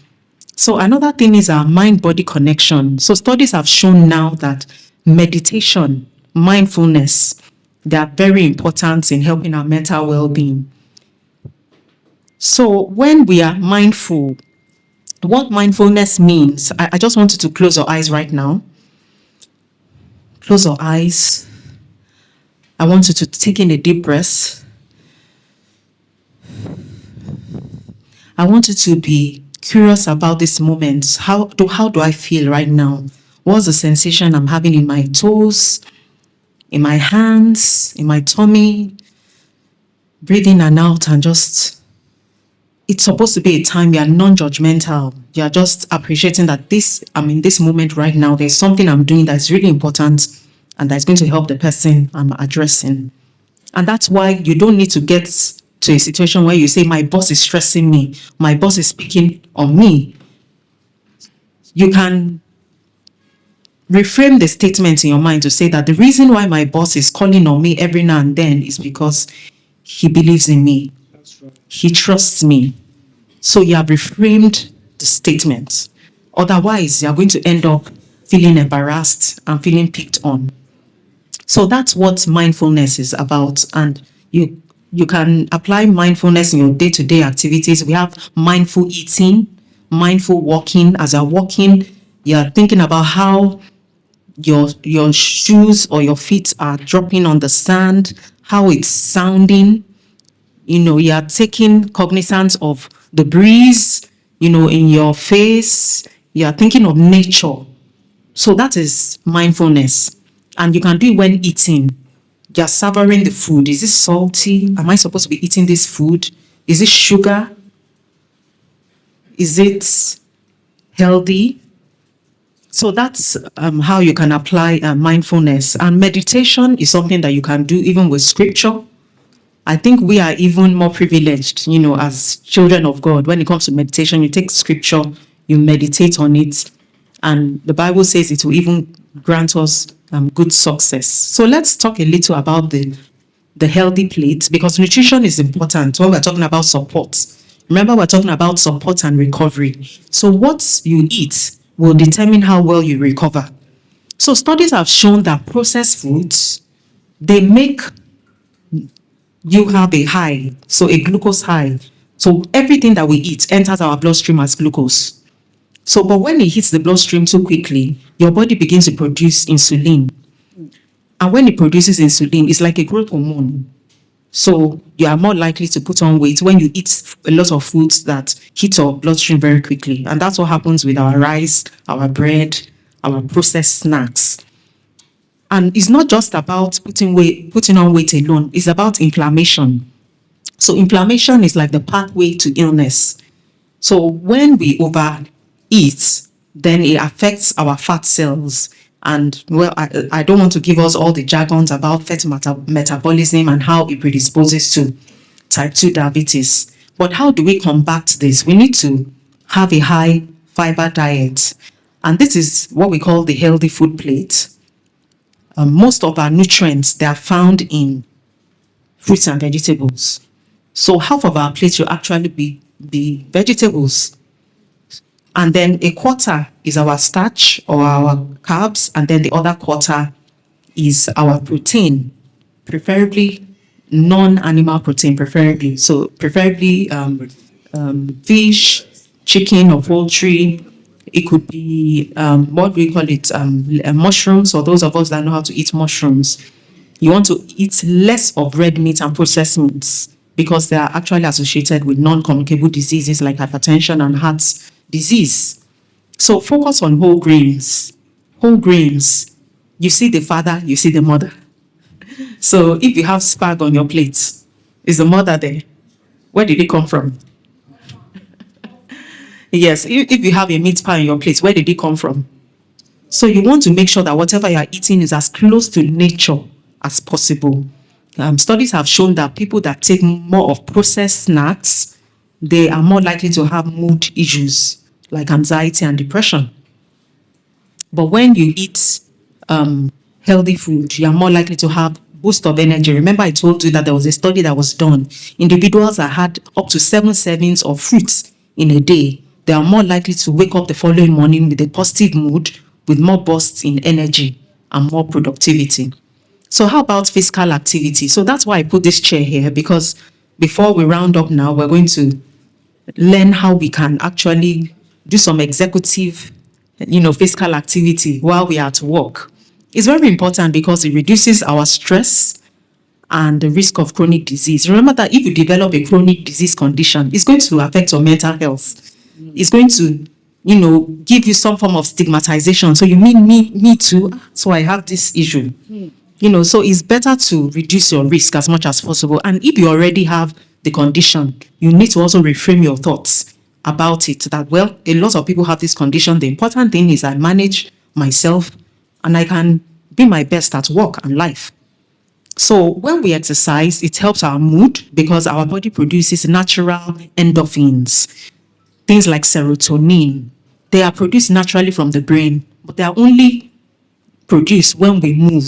So another thing is our mind-body connection. So studies have shown now that meditation, mindfulness, they are very important in helping our mental well-being. So when we are mindful, what mindfulness means, I just want you to close your eyes right now. Close your eyes. I want you to take in a deep breath. I want you to be curious about this moment. How do I feel right now? What's the sensation I'm having in my toes, in my hands, in my tummy? Breathe in and out and just, it's supposed to be a time you are non-judgmental. You are just appreciating that I'm in this moment right now. There's something I'm doing that's really important and that's going to help the person I'm addressing. And that's why you don't need to get to a situation where you say, my boss is stressing me, my boss is speaking on me. You can reframe the statement in your mind to say that the reason why my boss is calling on me every now and then is because he believes in me. He trusts me. So you have reframed the statement. Otherwise, you are going to end up feeling embarrassed and feeling picked on. So that's what mindfulness is about. And you can apply mindfulness in your day-to-day activities. We have mindful eating, mindful walking. As you're walking, you're thinking about how your shoes or your feet are dropping on the sand, how it's sounding. You are taking cognizance of the breeze, in your face. You are thinking of nature. So that is mindfulness. And you can do it when eating. You're savoring the food. Is it salty? Am I supposed to be eating this food? Is it sugar? Is it healthy? So that's how you can apply mindfulness. And meditation is something that you can do even with scripture. I think we are even more privileged, as children of God. When it comes to meditation, you take scripture, you meditate on it, and the Bible says it will even grant us good success. So let's talk a little about the healthy plate, because nutrition is important when we're talking about support. Remember, we're talking about support and recovery. So what you eat will determine how well you recover. So studies have shown that processed foods, they make you have a high, so a glucose high. So everything that we eat enters our bloodstream as glucose. So, but when it hits the bloodstream too quickly, your body begins to produce insulin. And when it produces insulin, it's like a growth hormone. So you are more likely to put on weight when you eat a lot of foods that hit your bloodstream very quickly. And that's what happens with our rice, our bread, our processed snacks. And it's not just about putting on weight alone. It's about inflammation. So inflammation is like the pathway to illness. So when we overeat, then it affects our fat cells. And well, I don't want to give us all the jargons about fat metabolism and how it predisposes to type 2 diabetes. But how do we combat this? We need to have a high fiber diet. And this is what we call the healthy food plate. Most of our nutrients, they are found in fruits and vegetables. So half of our plate will actually be vegetables. And then a quarter is our starch or our carbs, and then the other quarter is our protein, preferably non-animal protein, preferably. So preferably fish, chicken or poultry. It could be, what we call it, mushrooms, or those of us that know how to eat mushrooms. You want to eat less of red meat and processed meats because they are actually associated with non-communicable diseases like hypertension and heart disease. So focus on whole grains. Whole grains, you see the father, you see the mother. So if you have spag on your plate, is the mother there? Where did it come from? Yes, if you have a meat pie in your plate, where did it come from? So you want to make sure that whatever you are eating is as close to nature as possible. Studies have shown that people that take more of processed snacks, they are more likely to have mood issues like anxiety and depression. But when you eat healthy food, you are more likely to have boost of energy. Remember, I told you that there was a study that was done. Individuals that had up to 7 servings of fruits in a day, they are more likely to wake up the following morning with a positive mood, with more bursts in energy and more productivity. So how about physical activity? So that's why I put this chair here, because before we round up now, we're going to learn how we can actually do some executive, physical activity while we are at work. It's very important because it reduces our stress and the risk of chronic disease. Remember that if you develop a chronic disease condition, it's going to affect your mental health. It's going to, give you some form of stigmatization. So you mean me too? So I have this issue. So it's better to reduce your risk as much as possible. And if you already have the condition, you need to also reframe your thoughts about it, that, well, a lot of people have this condition. The important thing is I manage myself and I can be my best at work and life. So when we exercise, it helps our mood because our body produces natural endorphins, things like serotonin. They are produced naturally from the brain, but they are only produced when we move.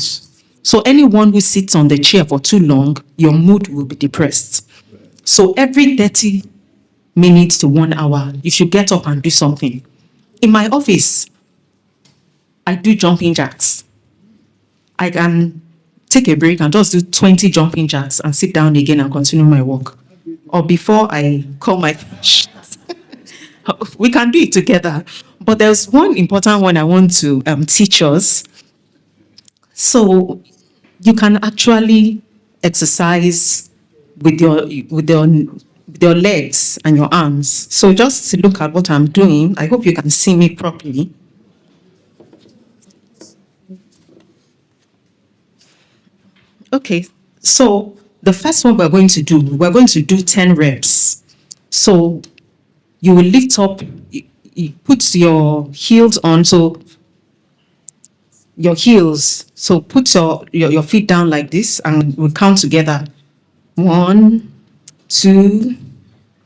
So anyone who sits on the chair for too long, your mood will be depressed. So every 30 minutes to 1 hour, you should get up and do something. In my office, I do jumping jacks. I can take a break and just do 20 jumping jacks and sit down again and continue my work. Or before I call my we can do it together. But there's one important one I want to teach us. So you can actually exercise with your legs and your arms. So just look at what I'm doing. I hope you can see me properly. Okay, so the first one we're going to do 10 reps. So you will lift up, you put your heels on, so your heels, so put your feet down like this and we'll count together. 1, 2,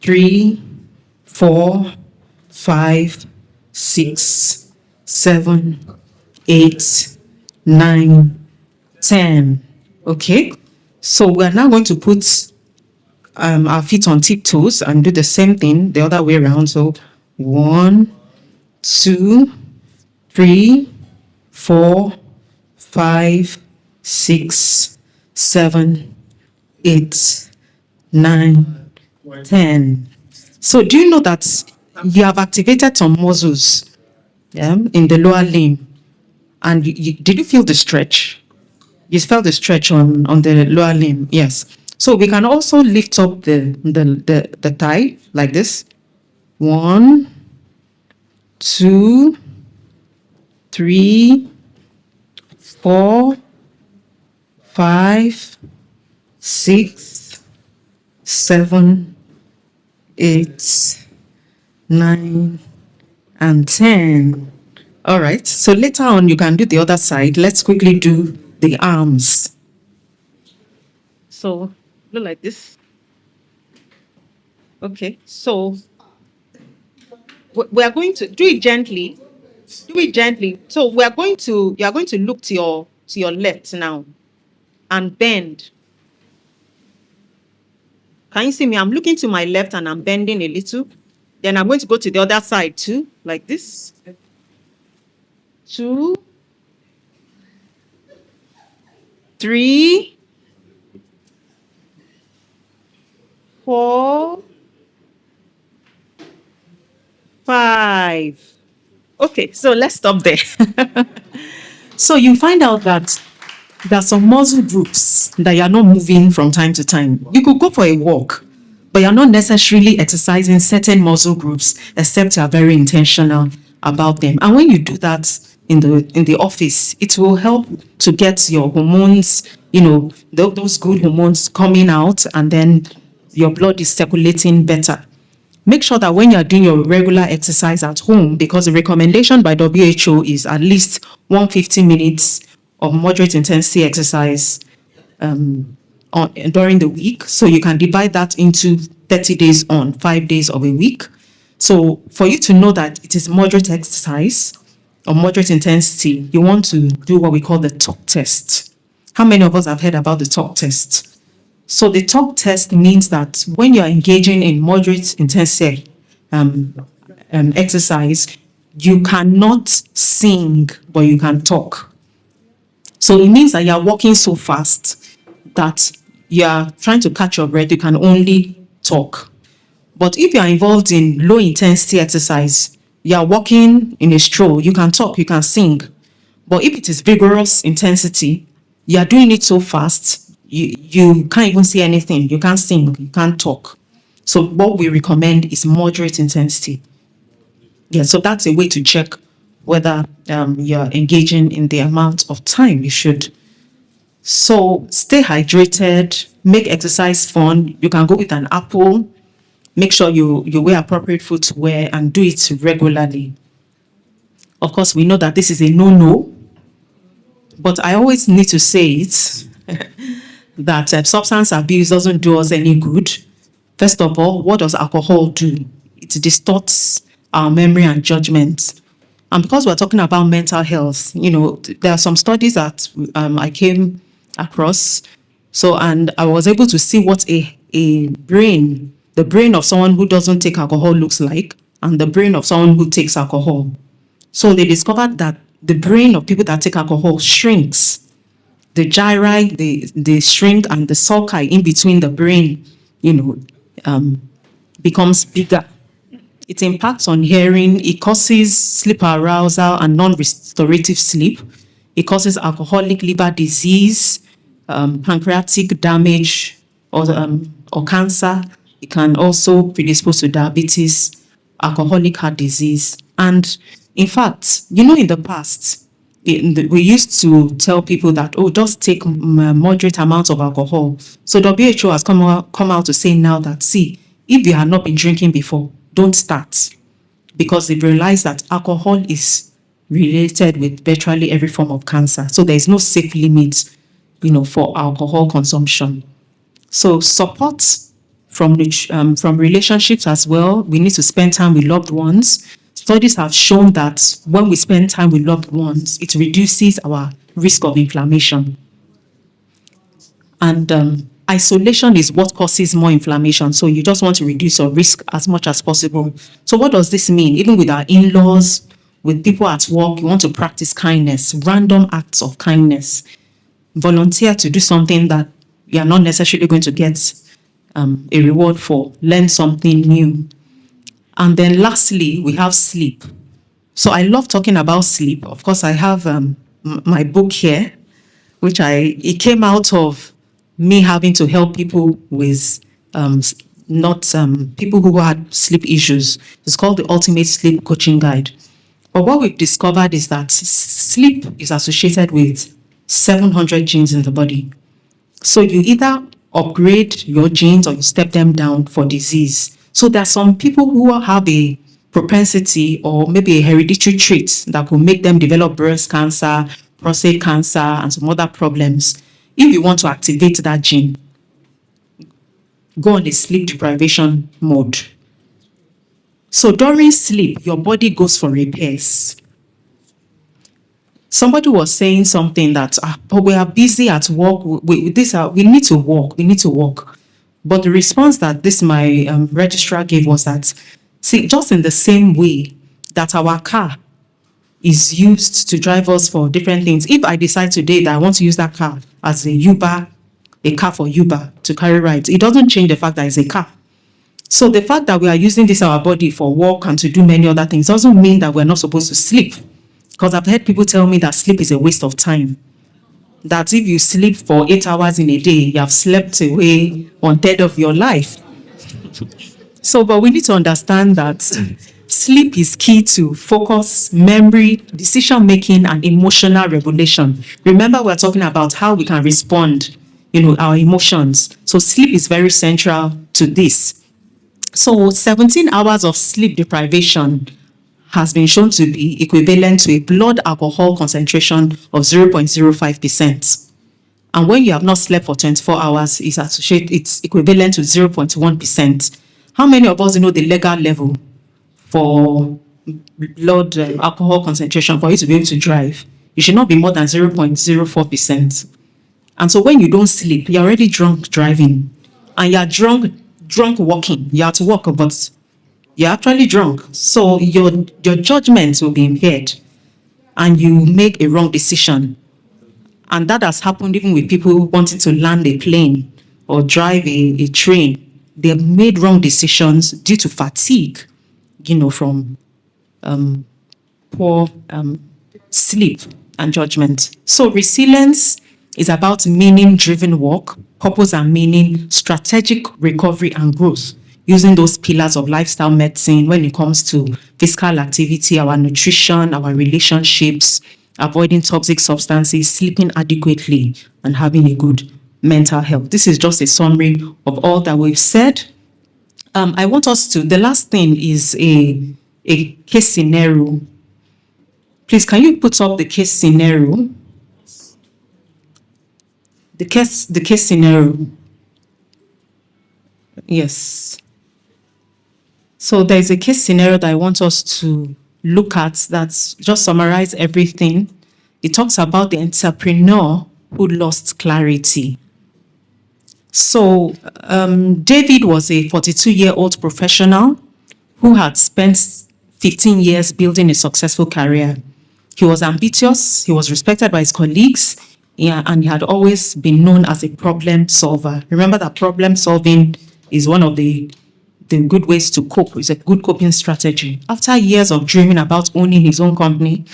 3, 4, 5, 6, 7, 8, 9, 10. Okay, so we're now going to put our feet on tiptoes and do the same thing the other way around. So 1, 2, 3, 4, 5, 6, 7, 8, 9, 10. So do you know that you have activated some muscles in the lower limb? And did you feel the stretch? You felt the stretch on the lower limb, yes. So we can also lift up the thigh like this. 1, 2, 3, 4, 5, 6, 7, 8, 9, and 10. All right. So later on, you can do the other side. Let's quickly do the arms. So look like this. Okay. So we are going to do it gently. Do it gently. So you are going to look to your left now and bend. Can you see me? I'm looking to my left and I'm bending a little. Then I'm going to go to the other side too, like this. 2, 3, 4, 5. Okay, so let's stop there. So you find out that there are some muscle groups that you're not moving from time to time. You could go for a walk, but you're not necessarily exercising certain muscle groups except you're very intentional about them. And when you do that in the office, it will help to get your hormones, those good hormones coming out, and then your blood is circulating better. Make sure that when you're doing your regular exercise at home, because the recommendation by WHO is at least 150 minutes of moderate intensity exercise during the week. So you can divide that into 30 days on, 5 days of a week. So for you to know that it is moderate exercise or moderate intensity, you want to do what we call the talk test. How many of us have heard about the talk test? So the talk test means that when you're engaging in moderate intensity exercise, you cannot sing, but you can talk. So it means that you're walking so fast that you're trying to catch your breath, you can only talk. But if you're involved in low intensity exercise, you're walking in a stroll, you can talk, you can sing. But if it is vigorous intensity, you're doing it so fast, you can't even see anything. You can't sing, you can't talk. So what we recommend is moderate intensity. Yeah, so that's a way to check whether you're engaging in the amount of time you should. So stay hydrated, make exercise fun. You can go with an apple. Make sure you wear appropriate footwear and do it regularly. Of course, we know that this is a no-no, but I always need to say it. That substance abuse doesn't do us any good. First of all, what does alcohol do? It distorts our memory and judgment. And because we're talking about mental health, there are some studies that I came across. So, and I was able to see what the brain of someone who doesn't take alcohol looks like, and the brain of someone who takes alcohol. So they discovered that the brain of people that take alcohol shrinks. The gyri, they shrink, and the sulci in between the brain, becomes bigger. It impacts on hearing. It causes sleep arousal and non-restorative sleep. It causes alcoholic liver disease, pancreatic damage, or cancer. It can also predispose to diabetes, alcoholic heart disease. And in fact, in the past, we used to tell people that, just take moderate amounts of alcohol. So WHO has come out to say now that, see, if you have not been drinking before, don't start. Because they've realized that alcohol is related with virtually every form of cancer. So there is no safe limit, for alcohol consumption. So support from relationships as well. We need to spend time with loved ones. Studies have shown that when we spend time with loved ones, it reduces our risk of inflammation. And isolation is what causes more inflammation. So you just want to reduce your risk as much as possible. So what does this mean? Even with our in-laws, with people at work, you want to practice kindness, random acts of kindness. Volunteer to do something that you are not necessarily going to get a reward for. Learn something new. And then lastly, we have sleep. So I love talking about sleep. Of course, I have my book here, which it came out of me having to help people with people who had sleep issues. It's called the Ultimate Sleep Coaching Guide. But what we've discovered is that sleep is associated with 700 genes in the body. So you either upgrade your genes or you step them down for disease. So there are some people who have a propensity or maybe a hereditary trait that could make them develop breast cancer, prostate cancer, and some other problems. If you want to activate that gene, go on the sleep deprivation mode. So during sleep, your body goes for repairs. Somebody was saying something that, but we are busy at work. We need to work. But the response that my registrar gave was that, see, just in the same way that our car is used to drive us for different things. If I decide today that I want to use that car as a car for Uber to carry rides, it doesn't change the fact that it's a car. So the fact that we are using our body for work and to do many other things doesn't mean that we're not supposed to sleep. Because I've heard people tell me that sleep is a waste of time. That if you sleep for 8 hours in a day, you have slept away 1/3 of your life. But we need to understand that sleep is key to focus, memory, decision-making, and emotional regulation. Remember, we're talking about how we can respond, our emotions. So sleep is very central to this. So 17 hours of sleep deprivation has been shown to be equivalent to a blood alcohol concentration of 0.05%. And when you have not slept for 24 hours, it's equivalent to 0.1%. How many of us know the legal level for blood alcohol concentration for you to be able to drive? You should not be more than 0.04%. And so when you don't sleep, you're already drunk driving, and you're drunk walking. You're at work, but you're actually drunk. So your judgment will be impaired, and you make a wrong decision. And that has happened even with people wanting to land a plane or drive a train. They've made wrong decisions due to fatigue, from poor sleep and judgment. So resilience is about meaning-driven work, purpose and meaning, strategic recovery and growth, using those pillars of lifestyle medicine when it comes to physical activity, our nutrition, our relationships, avoiding toxic substances, sleeping adequately, and having a good mental health. This is just a summary of all that we've said. I want us to, the last thing is a case scenario. Please, can you put up the case scenario? The case scenario. Yes. So there's a case scenario that I want us to look at that's just summarize everything. It talks about the entrepreneur who lost clarity. So David was a 42-year-old professional who had spent 15 years building a successful career. He was ambitious, he was respected by his colleagues, and he had always been known as a problem solver. Remember that problem solving is one of the good ways to cope. It's a good coping strategy. After years of dreaming about owning his own company,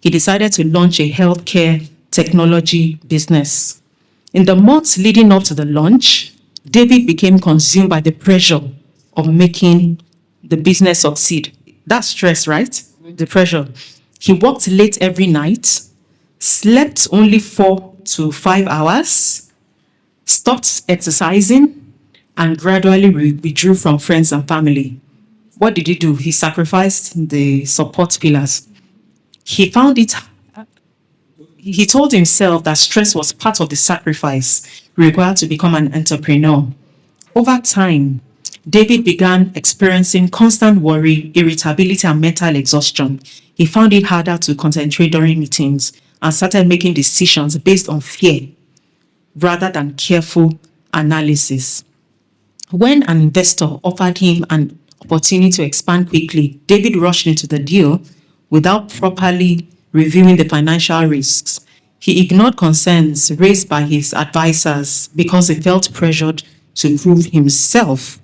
he decided to launch a healthcare technology business. In the months leading up to the launch, David became consumed by the pressure of making the business succeed. That's stress, right? The pressure. He worked late every night, slept only 4 to 5 hours, stopped exercising, and gradually withdrew from friends and family. What did he do? He sacrificed the support pillars. He told himself that stress was part of the sacrifice required to become an entrepreneur. Over time, David began experiencing constant worry, irritability, and mental exhaustion. He found it harder to concentrate during meetings and started making decisions based on fear rather than careful analysis. When an investor offered him an opportunity to expand quickly, David rushed into the deal without properly reviewing the financial risks. He ignored concerns raised by his advisors because he felt pressured to prove himself.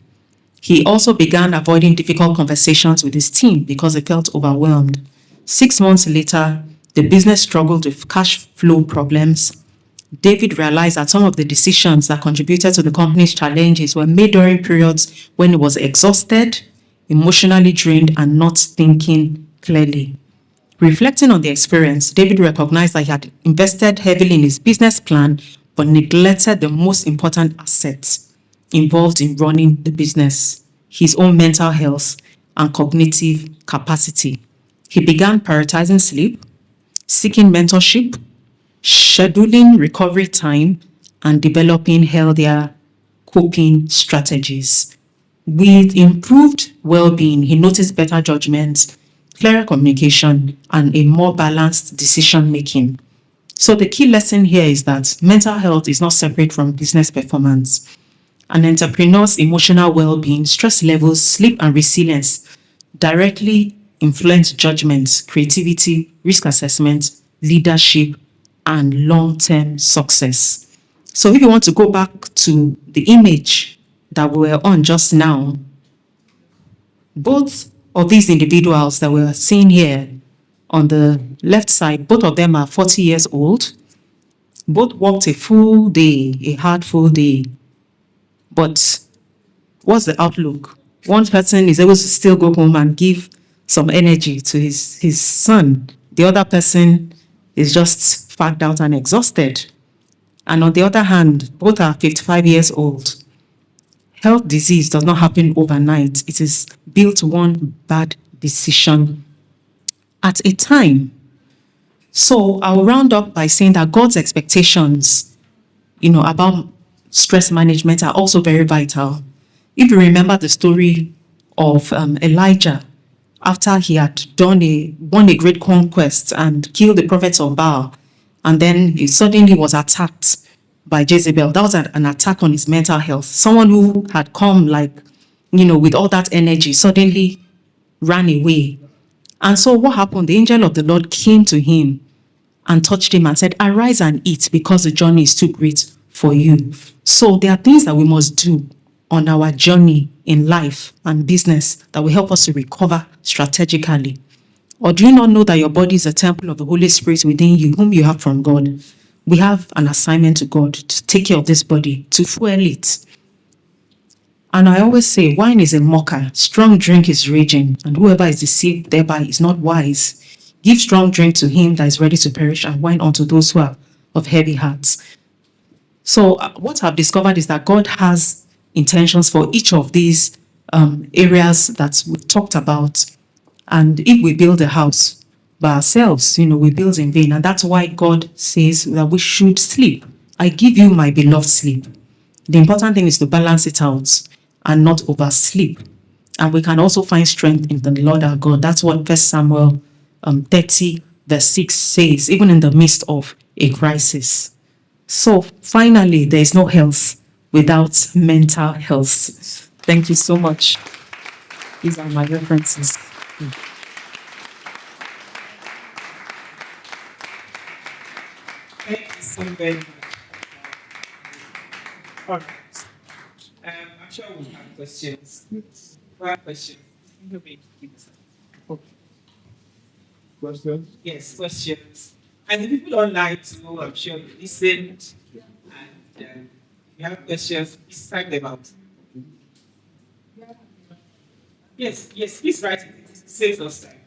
He also began avoiding difficult conversations with his team because he felt overwhelmed. 6 months later, the business struggled with cash flow problems. David realized that some of the decisions that contributed to the company's challenges were made during periods when he was exhausted, emotionally drained, and not thinking clearly. Reflecting on the experience, David recognized that he had invested heavily in his business plan but neglected the most important assets involved in running the business: his own mental health and cognitive capacity. He began prioritizing sleep, seeking mentorship, scheduling recovery time, and developing healthier coping strategies. With improved well-being, he noticed better judgment, clearer communication, and a more balanced decision-making. So the key lesson here is that mental health is not separate from business performance. An entrepreneur's emotional well-being, stress levels, sleep, and resilience directly influence judgment, creativity, risk assessment, leadership, and long-term success. So if you want to go back to the image that we were on just now, both of these individuals that we're seeing here on the left side, both of them are 40 years old. Both worked a full day, a hard full day. But what's the outlook? One person is able to still go home and give some energy to his son. The other person is just fagged out and exhausted. And on the other hand, both are 55 years old, health disease does not happen overnight. It is built one bad decision at a time. So I'll round up by saying that God's expectations, about stress management are also very vital. If you remember the story of Elijah, after he had won a great conquest and killed the prophets of Baal, and then he suddenly was attacked by Jezebel. That was an attack on his mental health. Someone who had come with all that energy suddenly ran away. And so what happened? The angel of the Lord came to him and touched him and said, "Arise and eat, because the journey is too great for you." So there are things that we must do on our journey in life and business that will help us to recover strategically. Or do you not know that your body is a temple of the Holy Spirit within you, whom you have from God? We have an assignment to God to take care of this body, to fuel it. And I always say, wine is a mocker, strong drink is raging, and whoever is deceived thereby is not wise. Give strong drink to him that is ready to perish, and wine unto those who are of heavy hearts. So what I've discovered is that God has intentions for each of these areas that we've talked about. And if we build a house by ourselves, we build in vain. And that's why God says that we should sleep. I give you my beloved sleep. The important thing is to balance it out and not oversleep. And we can also find strength in the Lord our God. That's what 1 Samuel 30 verse 6 says, even in the midst of a crisis. So finally, there is no health without mental health. Thank you so much. These are my references. Thank you so very much. All right. I'm sure we have questions. We have questions. Questions? Yes, questions. And the people online too, I'm sure you listened. And if you have questions, please type them out. Yes, please write it. It saves us time.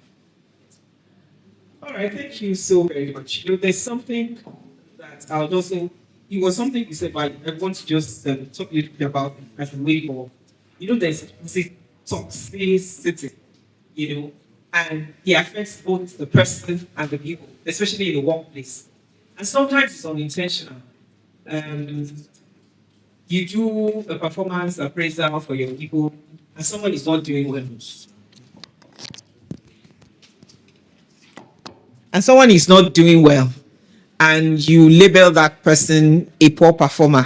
All right, thank you so very much. There's something that I'll also, it was something you said, but I want to just talk a little bit about it as a way of, there's toxicity, and it affects both the person and the people, especially in the workplace. And sometimes it's unintentional. You do a performance appraisal for your people, and someone is not doing well. And someone is not doing well, and you label that person a poor performer,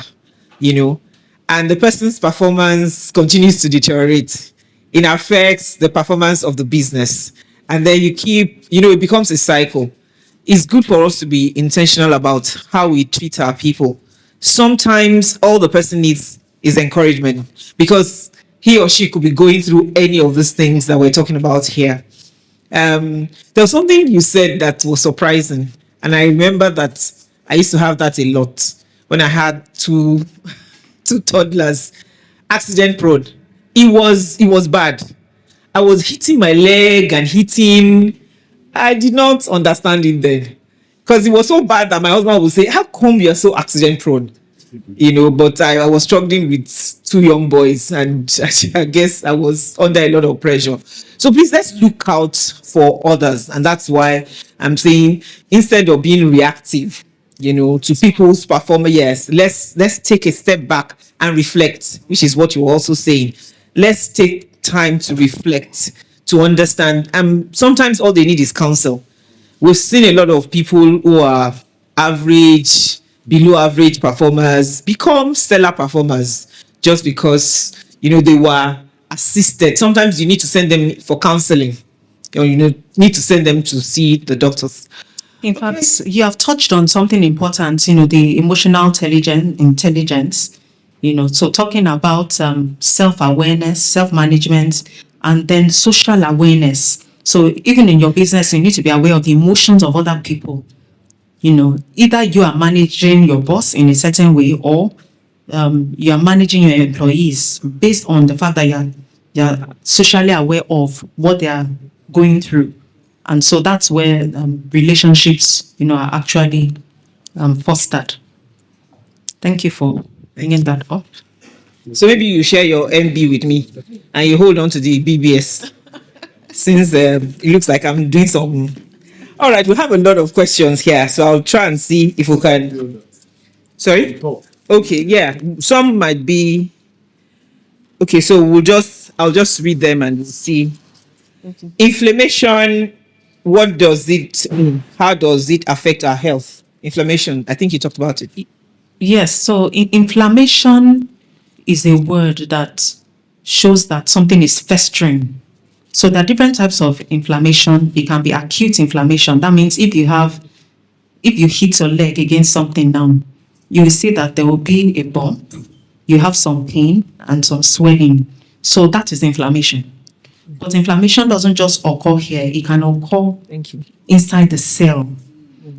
and the person's performance continues to deteriorate. It affects the performance of the business. And then you keep, it becomes a cycle. It's good for us to be intentional about how we treat our people. Sometimes all the person needs is encouragement, because he or she could be going through any of these things that we're talking about here. There was something you said that was surprising, and I remember that I used to have that a lot when I had two toddlers, accident prone. It was bad. I was hitting my leg and hitting. I did not understand it then, because it was so bad that my husband would say, "How come you're so accident prone?" But I was struggling with two young boys, and I guess I was under a lot of pressure. So please, let's look out for others. And that's why I'm saying, instead of being reactive, to people's performance, yes, let's take a step back and reflect, which is what you're also saying. Let's take time to reflect, to understand. And sometimes all they need is counsel. We've seen a lot of people who are average, below average performers become stellar performers just because they were assisted. Sometimes you need to send them for counseling, or need to send them to see the doctors. In fact, you have touched on something important, the emotional intelligence, so talking about self-awareness, self-management, and then social awareness. So even in your business, you need to be aware of the emotions of other people. Either you are managing your boss in a certain way, or you are managing your employees based on the fact that you're socially aware of what they are going through. And so that's where relationships, are actually fostered. Thank you for bringing that up. So maybe you share your MB with me and you hold on to the BBS since it looks like I'm doing some. All right, we have a lot of questions here, so I'll try and see if we can. Sorry? Okay, yeah. Some might be. Okay, so I'll just read them and see. Okay. Inflammation, what does it mean? How does it affect our health? Inflammation, I think you talked about it. Yes, so inflammation is a word that shows that something is festering. So there are different types of inflammation. It can be acute inflammation. That means if you hit your leg against something now, you will see that there will be a bump, you have some pain and some swelling. So that is inflammation. But inflammation doesn't just occur here, it can occur inside the cell.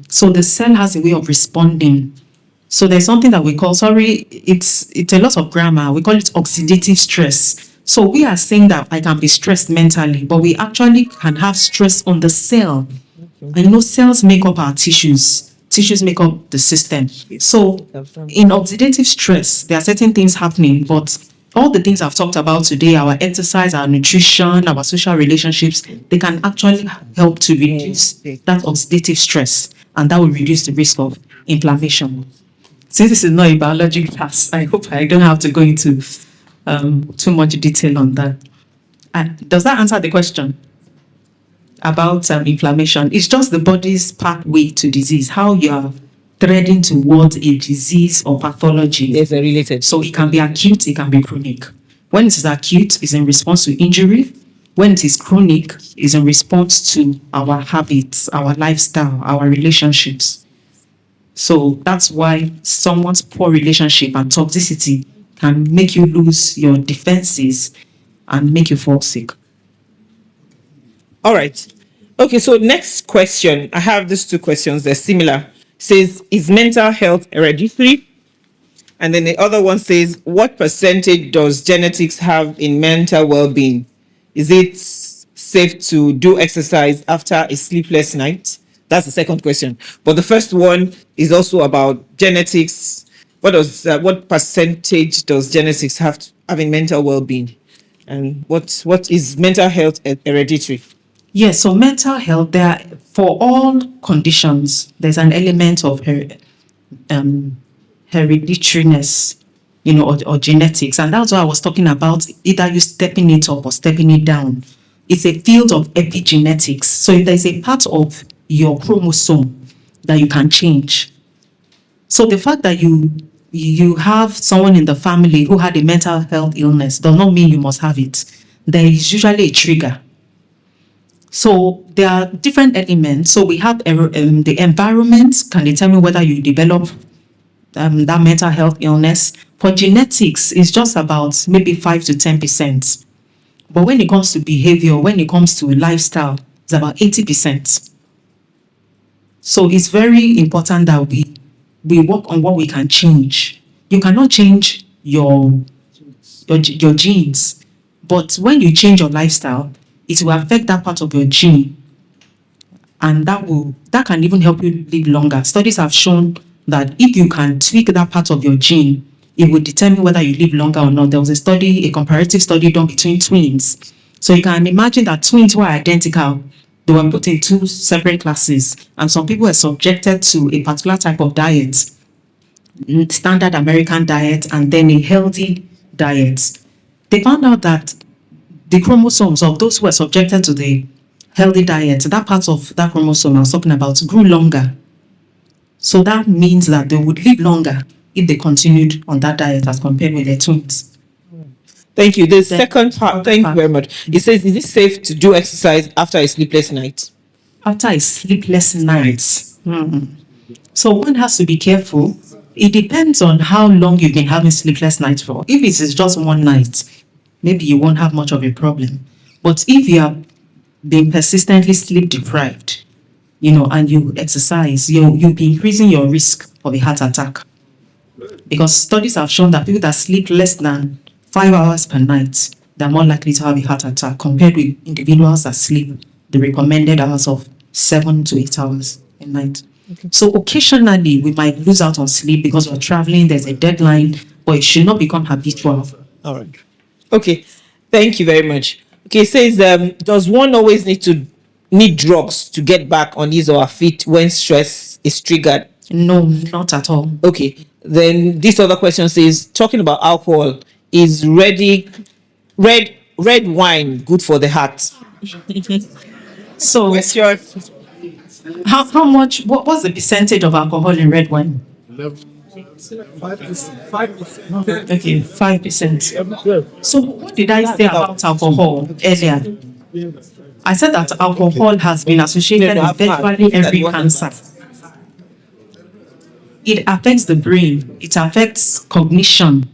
So the cell has a way of responding. So there's something that we call, it's a lot of grammar, we call it oxidative stress. So we are saying that I can be stressed mentally, but we actually can have stress on the cell. And cells make up our tissues. Tissues make up the system. So in oxidative stress, there are certain things happening, but all the things I've talked about today, our exercise, our nutrition, our social relationships, they can actually help to reduce that oxidative stress, and that will reduce the risk of inflammation. Since this is not a biology class, I hope I don't have to go into too much detail on that. Does that answer the question about inflammation? It's just the body's pathway to disease, how you are threading towards a disease or pathology. Yes, they're related. So it can be acute, it can be chronic. When it is acute, it's in response to injury. When it is chronic, it's in response to our habits, our lifestyle, our relationships. So that's why someone's poor relationship and toxicity can make you lose your defenses and make you fall sick. All right. Okay, so next question. I have these two questions. They're similar. Says, is mental health hereditary? And then the other one says, what percentage does genetics have in mental well-being? Is it safe to do exercise after a sleepless night? That's the second question. But the first one is also about genetics. What percentage does genetics have in mental well-being? And what is mental health hereditary? Yes, so mental health, for all conditions, there's an element of hereditariness, or genetics. And that's why I was talking about either you stepping it up or stepping it down. It's a field of epigenetics. So there's a part of your chromosome that you can change. So the fact that you have someone in the family who had a mental health illness does not mean you must have it. There is usually a trigger. So there are different elements. So we have the environment can determine whether you develop that mental health illness. For genetics, it's just about maybe 5 to 10%. But when it comes to behavior, when it comes to lifestyle, it's about 80%. So it's very important that we work on what we can change. You cannot change your genes, but when you change your lifestyle, it will affect that part of your gene, and that can even help you live longer. Studies have shown that if you can tweak that part of your gene, it will determine whether you live longer or not. There was a comparative study done between twins. So you can imagine that twins who are identical, they were put in two separate classes, and some people were subjected to a particular type of diet, standard American diet, and then a healthy diet. They found out that the chromosomes of those who were subjected to the healthy diet, that part of that chromosome I was talking about, grew longer. So that means that they would live longer if they continued on that diet as compared with their twins. Thank you. The second part, thank you very much. It says, is it safe to do exercise after a sleepless night? After a sleepless night. So one has to be careful. It depends on how long you've been having sleepless nights for. If it is just one night, maybe you won't have much of a problem. But if you have been persistently sleep deprived, and you exercise, you'll be increasing your risk of a heart attack. Because studies have shown that people that sleep less than 5 hours per night, they're more likely to have a heart attack compared with individuals that sleep the recommended hours of 7 to 8 hours a night. Okay. So occasionally we might lose out on sleep because we're traveling, there's a deadline, but it should not become habitual. All right. Okay. Thank you very much. Okay, it says, does one always need drugs to get back on his or her feet when stress is triggered? No, not at all. Okay. Then this other question says, talking about alcohol, is red wine good for the heart? So, Question. how much? What's the percentage of alcohol in red wine? 5%. Okay, 5%. So, what did I say about alcohol earlier? I said that alcohol has been associated with virtually every cancer. It affects the brain, it affects cognition,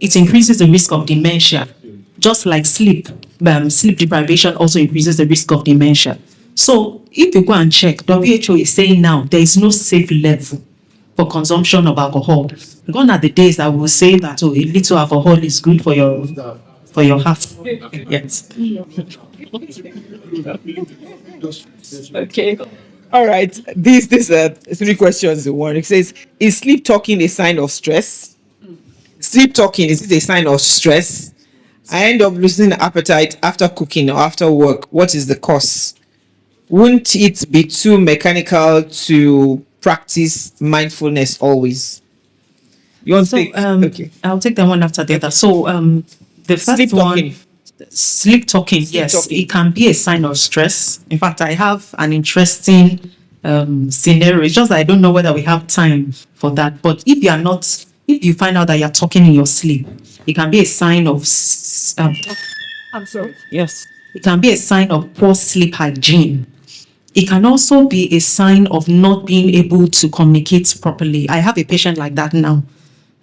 it increases the risk of dementia, just like sleep. Sleep deprivation also increases the risk of dementia. So if you go and check, WHO is saying now there is no safe level for consumption of alcohol. Gone are the days that we will say that, oh, a little alcohol is good for your heart. Yes. Okay. All right. These 3 questions in one. It says, is sleep talking a sign of stress? Sleep talking, is it a sign of stress? I end up losing appetite after cooking or after work. What is the cause? Wouldn't it be too mechanical to practice mindfulness always? You want to take? Okay. I'll take that one after the other. So the first Sleep one, talking. sleep talking, yes, talking. it can be a sign of stress. In fact, I have an interesting scenario. It's just that I don't know whether we have time for that. But if you find out that you're talking in your sleep, it can be a sign of I'm sorry. Yes. it can be a sign of poor sleep hygiene. It can also be a sign of not being able to communicate properly. I have a patient like that now.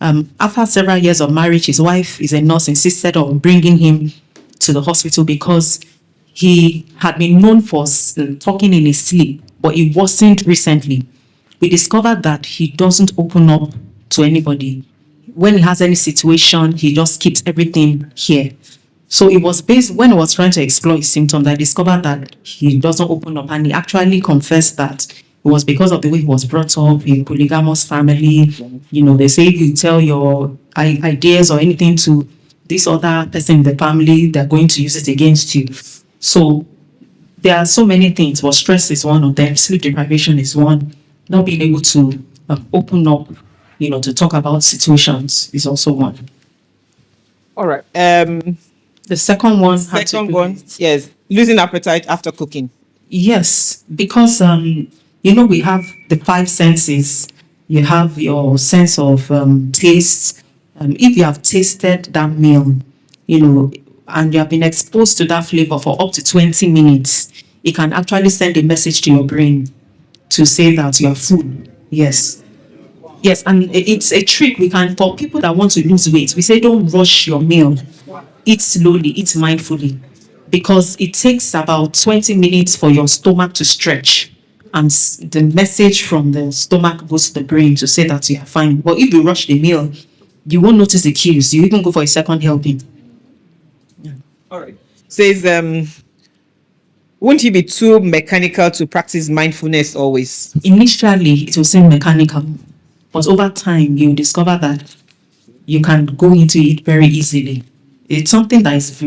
After several years of marriage, his wife is a nurse, insisted on bringing him to the hospital because he had been known for talking in his sleep, but it wasn't recently. We discovered that he doesn't open up to anybody. When he has any situation, he just keeps everything here. So it was based when I was trying to explore his symptoms, I discovered that he doesn't open up, and he actually confessed that it was because of the way he was brought up in polygamous family. You know, they say if you tell your ideas or anything to this other person in the family, they're going to use it against you. So there are so many things, but stress is one of them. Sleep deprivation is one. Not being able to open up, to talk about situations is also one. All right. The second one had to Second do one, with- yes, losing appetite after cooking. Yes, because we have the 5 senses. You have your sense of taste. If you have tasted that meal, and you have been exposed to that flavor for up to 20 minutes, it can actually send a message to your brain to say that you are full. Yes. Yes, and it's a trick we can, for people that want to lose weight, we say don't rush your meal. Eat slowly, eat mindfully, because it takes about 20 minutes for your stomach to stretch, and the message from the stomach goes to the brain to say that you are fine. But if you rush the meal, you won't notice the cues. You even go for a second helping. All right. Says, won't it be too mechanical to practice mindfulness always? Initially, it will seem mechanical, but over time, you discover that you can go into it very easily. It's something that is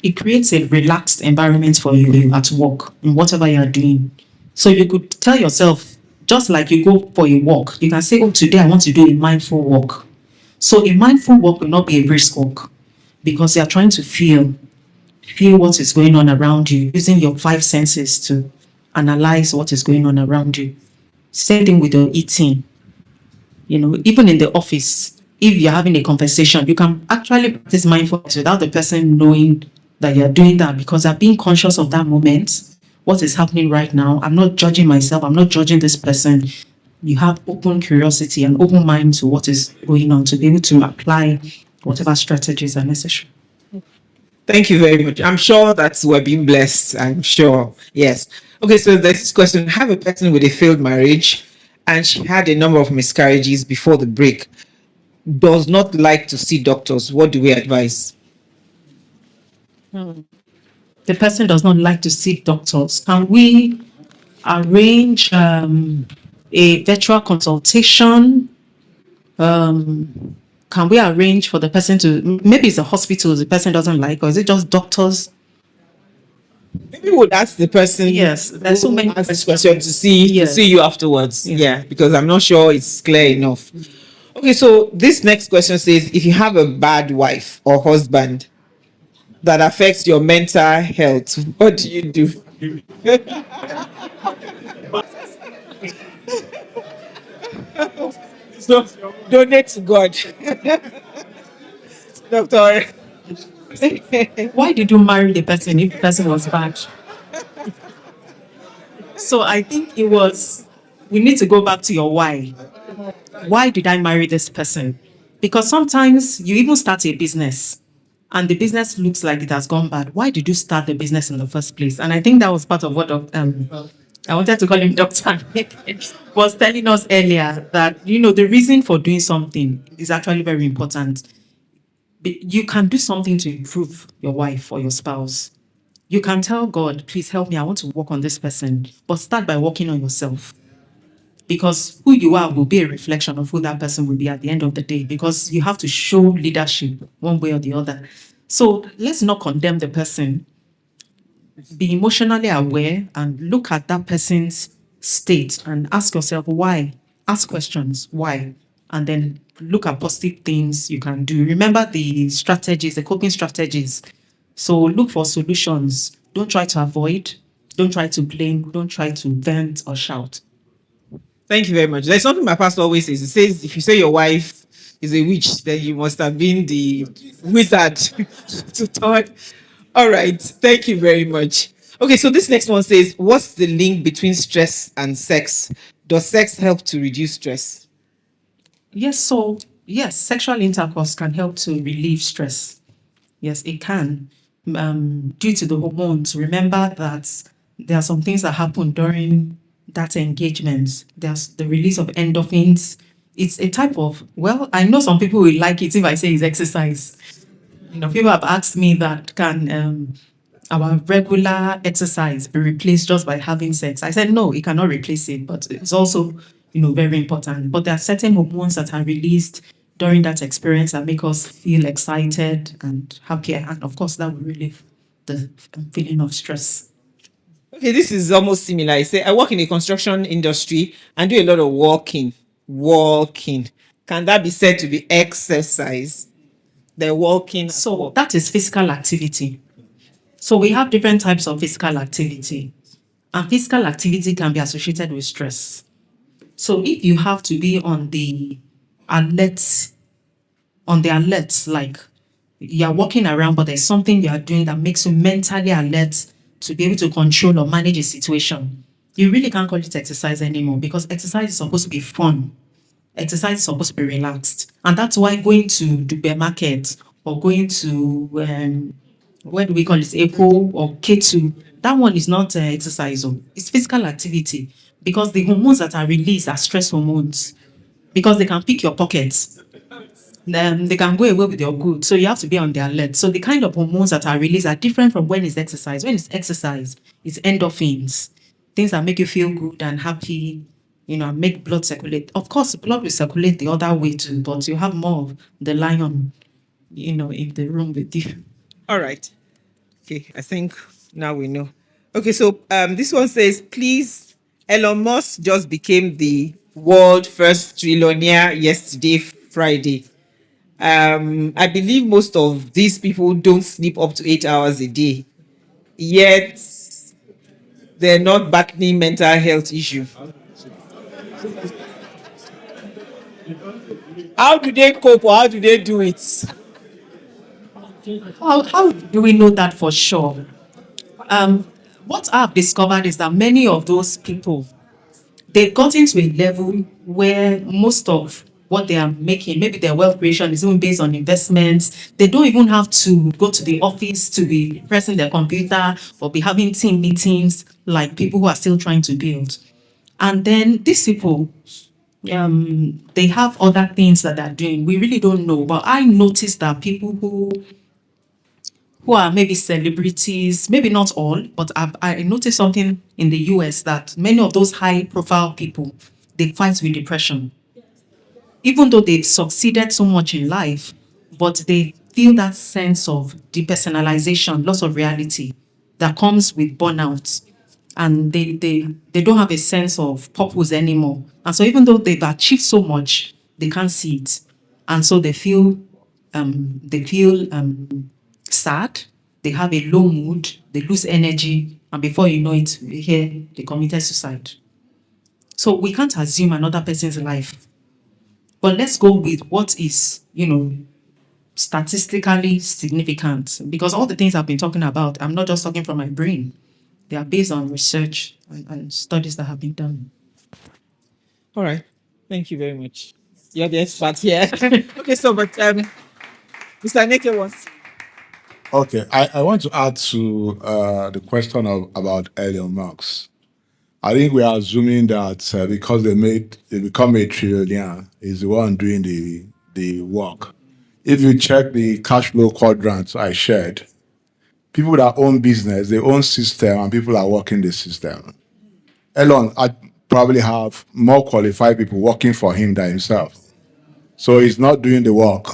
it creates a relaxed environment for you at work, in whatever you are doing. So you could tell yourself, just like you go for a walk, you can say, oh, today I want to do a mindful walk. So a mindful walk will not be a brisk walk, because you are trying to feel what is going on around you, using your 5 senses to analyze what is going on around you. Same thing with your eating. Even in the office, if you're having a conversation, you can actually practice mindfulness without the person knowing that you're doing that, because I'm being conscious of that moment, what is happening right now. I'm not judging myself, I'm not judging this person. You have open curiosity and open mind to what is going on, to be able to apply whatever strategies are necessary. Thank you very much. I'm sure that we're being blessed. I'm sure. Yes. Okay, so there's this question. Have a person with a failed marriage and she had a number of miscarriages before the break, does not like to see doctors. What do we advise? The person does not like to see doctors. Can we arrange a virtual consultation Can we arrange for the person to, maybe it's a hospital the person doesn't like, or is it just doctors? Maybe we'll ask the person. Yes, there's so many ask this question to Yes. see you afterwards. Yes. Yeah, because I'm not sure it's clear enough. Okay, so this next question says, if you have a bad wife or husband that affects your mental health, what do you do? So donate to God. Doctor. Why did you marry the person if the person was bad? So I think it was, we need to go back to your why. Why did I marry this person? Because sometimes you even start a business and the business looks like it has gone bad. Why did you start the business in the first place? And I think that was part of what I wanted to call him Dr. was telling us earlier, that, the reason for doing something is actually very important. You can do something to improve your wife or your spouse. You can tell God, please help me, I want to work on this person. But start by working on yourself. Because who you are will be a reflection of who that person will be at the end of the day. Because you have to show leadership one way or the other. So let's not condemn the person. Be emotionally aware and look at that person's state and ask yourself why. Ask questions, why? And then look at positive things you can do. Remember the strategies, the coping strategies. So look for solutions. Don't try to avoid. Don't try to blame. Don't try to vent or shout. Thank you very much. There's something my pastor always says. He says, if you say your wife is a witch, then you must have been the wizard to talk. All right. Thank you very much. Okay, so this next one says, what's the link between stress and sex? Does sex help to reduce stress? Yes, sexual intercourse can help to relieve stress. Yes, it can. Due to the hormones, remember that there are some things that happen during that engagement. There's the release of endorphins. It's a type of, well, I know some people will like it if I say it's exercise. People have asked me that, can our regular exercise be replaced just by having sex? I said, no, it cannot replace it, but it's also, very important. But there are certain hormones that are released during that experience that make us feel excited and happy. And of course, that will relieve the feeling of stress. Okay, this is almost similar. I say I work in the construction industry and do a lot of walking. Walking. Can that be said to be exercise? The walking. So that is physical activity. So we have different types of physical activity. And physical activity can be associated with stress. So if you have to be on the alert, like you're walking around, but there's something you are doing that makes you mentally alert to be able to control or manage a situation, you really can't call it exercise anymore, because exercise is supposed to be fun. Exercise is supposed to be relaxed. And that's why going to Dubai Market or going to, what do we call it, Epo or K2, that one is not exercise. It's physical activity, because the hormones that are released are stress hormones, because they can pick your pockets. They can go away with your goods. So you have to be on the alert. So the kind of hormones that are released are different from when it's exercise. When it's exercise, it's endorphins, things that make you feel good and happy, make blood circulate. Of course, blood will circulate the other way too, but you have more of the lion, in the room with you. All right. Okay, I think now we know. Okay, so this one says, please, Elon Musk just became the world first trillionaire yesterday, Friday. I believe most of these people don't sleep up to 8 hours a day, yet they're not battling mental health issue. How do they cope, or how do they do it? How do we know that for sure? What I've discovered is that many of those people, they've gotten to a level where most of what they are making, maybe their wealth creation is even based on investments. They don't even have to go to the office to be pressing their computer or be having team meetings like people who are still trying to build. And then these people, they have other things that they're doing. We really don't know. But I noticed that people who are maybe celebrities, maybe not all, but I noticed something in the US, that many of those high profile people, they fight with depression. even though they've succeeded so much in life, but they feel that sense of depersonalization, loss of reality that comes with burnout. And they don't have a sense of purpose anymore. And so even though they've achieved so much, they can't see it. And so they feel sad, they have a low mood, they lose energy, and before you know it, you hear they committed suicide. So we can't assume another person's life. But let's go with what is, statistically significant. Because all the things I've been talking about, I'm not just talking from my brain. They are based on research and studies that have been done. All right. Thank you very much. You're the expert here. Okay, so but Mr. Neke wants. Okay, I want to add to the question about Elon Musk. I think we are assuming that because they become a trillionaire, is the one doing the work. If you check the cash flow quadrants I shared, people that own business, they own system, and people are working the system. Elon, I probably have more qualified people working for him than himself. So he's not doing the work.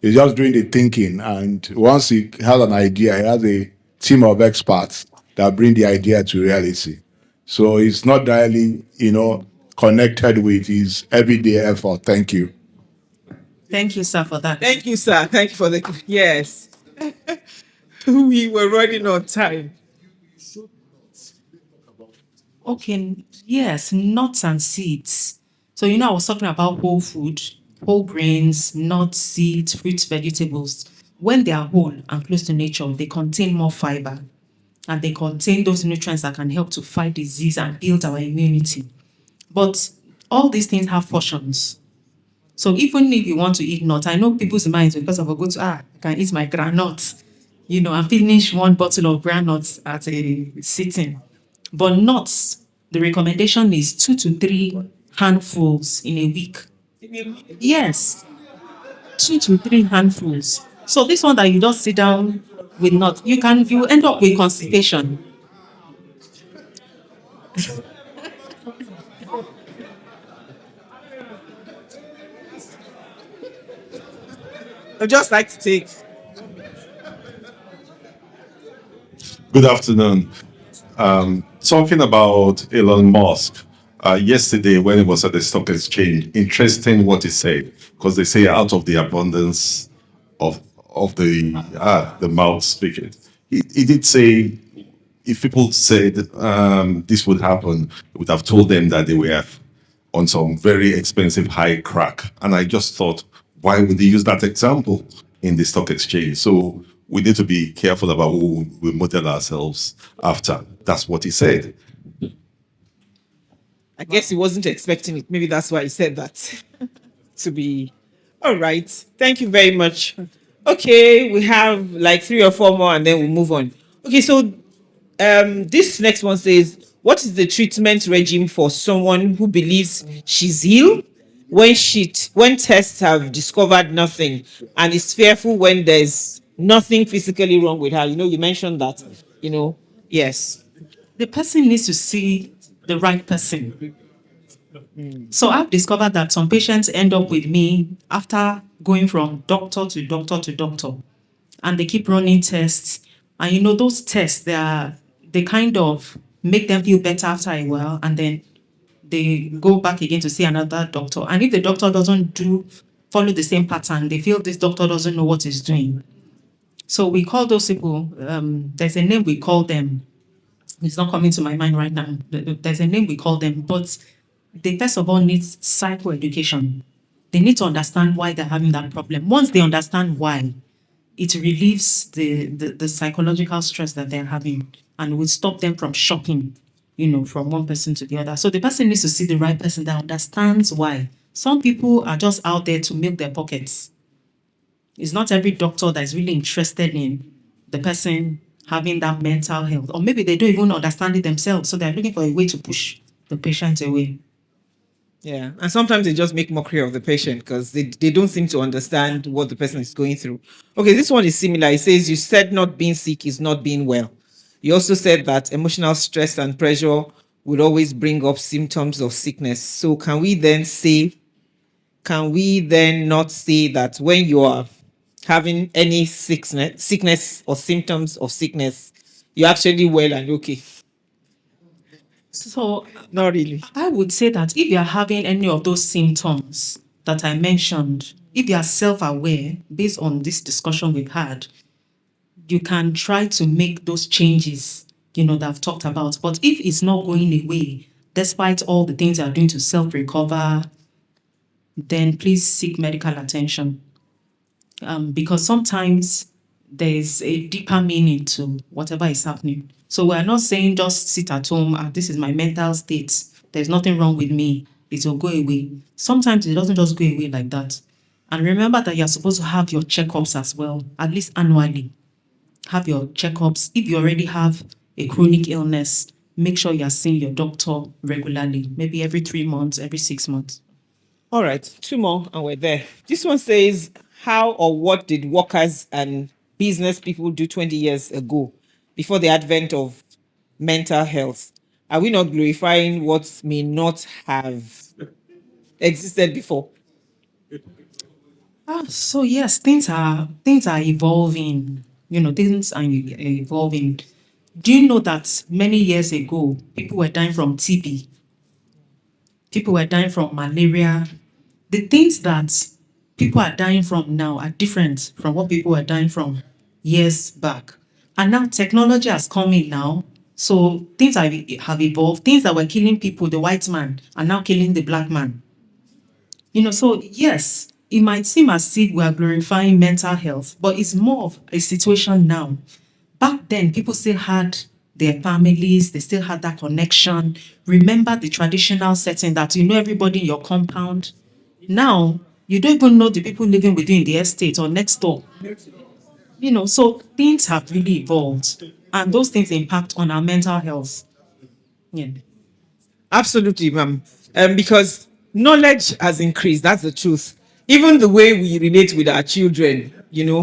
He's just doing the thinking. And once he has an idea, he has a team of experts that bring the idea to reality. So it's not directly, connected with his everyday effort. Thank you. Thank you, sir, for that. Thank you, sir. Thank you for the yes. We were running on time. Okay, yes, nuts and seeds. So, I was talking about whole food, whole grains, nuts, seeds, fruits, vegetables. When they are whole and close to nature, they contain more fiber and they contain those nutrients that can help to fight disease and build our immunity. But all these things have portions. So even if you want to eat nuts, I know people's minds because of a good, I can eat my granuts, and finish one bottle of granuts at a sitting. But nuts, the recommendation is 2 to 3 handfuls in a week. Yes, 2 to 3 handfuls. So this one that you just sit down with nuts, you end up with constipation. I'd just like to take. Good afternoon. Talking about Elon Musk. Yesterday, when he was at the stock exchange, interesting what he said, because they say out of the abundance of the mouth speaking. He did say if people said this would happen, he would have told them that they were on some very expensive high crack. And I just thought, why would he use that example in the stock exchange? So we need to be careful about who we model ourselves after. That's what he said. I guess he wasn't expecting it. Maybe that's why he said that. To be all right. Thank you very much. Okay, we have like 3 or 4 more and then we'll move on. Okay, so this next one says, what is the treatment regime for someone who believes she's healed when tests have discovered nothing and is fearful when there's nothing physically wrong with her? You mentioned that, yes. The person needs to see the right person. So I've discovered that some patients end up with me after going from doctor to doctor to doctor, and they keep running tests. And those tests, they kind of make them feel better after a while, and then they go back again to see another doctor. And if the doctor doesn't follow the same pattern, they feel this doctor doesn't know what he's doing. So we call those people, there's a name we call them. It's not coming to my mind right now. There's a name we call them, but they first of all need psychoeducation. They need to understand why they're having that problem. Once they understand why, it relieves the psychological stress that they're having and will stop them from shopping, from one person to the other. So the person needs to see the right person that understands why. Some people are just out there to milk their pockets. It's not every doctor that is really interested in the person having that mental health. Or maybe they don't even understand it themselves. So they're looking for a way to push the patient away. Yeah, and sometimes they just make mockery of the patient because they don't seem to understand what the person is going through. Okay, this one is similar. It says, you said not being sick is not being well. You also said that emotional stress and pressure would always bring up symptoms of sickness. So can we can we then not say that when you are having any sickness or symptoms of sickness, you're actually well and okay? So Not really. I would say that if you're having any of those symptoms that I mentioned, if you are self-aware based on this discussion we've had, you can try to make those changes, that I've talked about. But if it's not going away, despite all the things you're doing to self-recover, then please seek medical attention. Because sometimes there's a deeper meaning to whatever is happening. So we're not saying just sit at home, this is my mental state, there's nothing wrong with me, it will go away. Sometimes it doesn't just go away like that. And remember that you're supposed to have your checkups as well, at least annually. Have your checkups. If you already have a chronic illness, make sure you're seeing your doctor regularly, maybe every 3 months, every 6 months. All right, two more and we're there. This one says, how or what did workers and business people do 20 years ago before the advent of mental health? Are we not glorifying what may not have existed before? So yes, things are evolving. Things are evolving. Do you know that many years ago, people were dying from TB? People were dying from malaria. The things that people are dying from now are different from what people were dying from years back. And now technology has come in now. So things have evolved. Things that were killing people, the white man, are now killing the black man. So yes, it might seem as if we are glorifying mental health, but it's more of a situation now. Back then, people still had their families, they still had that connection. Remember the traditional setting that you know everybody in your compound. Now, you don't even know the people living with you in the estate or next door. So things have really evolved, and those things impact on our mental health. Yeah. Absolutely, ma'am. Because knowledge has increased. That's the truth. Even the way we relate with our children,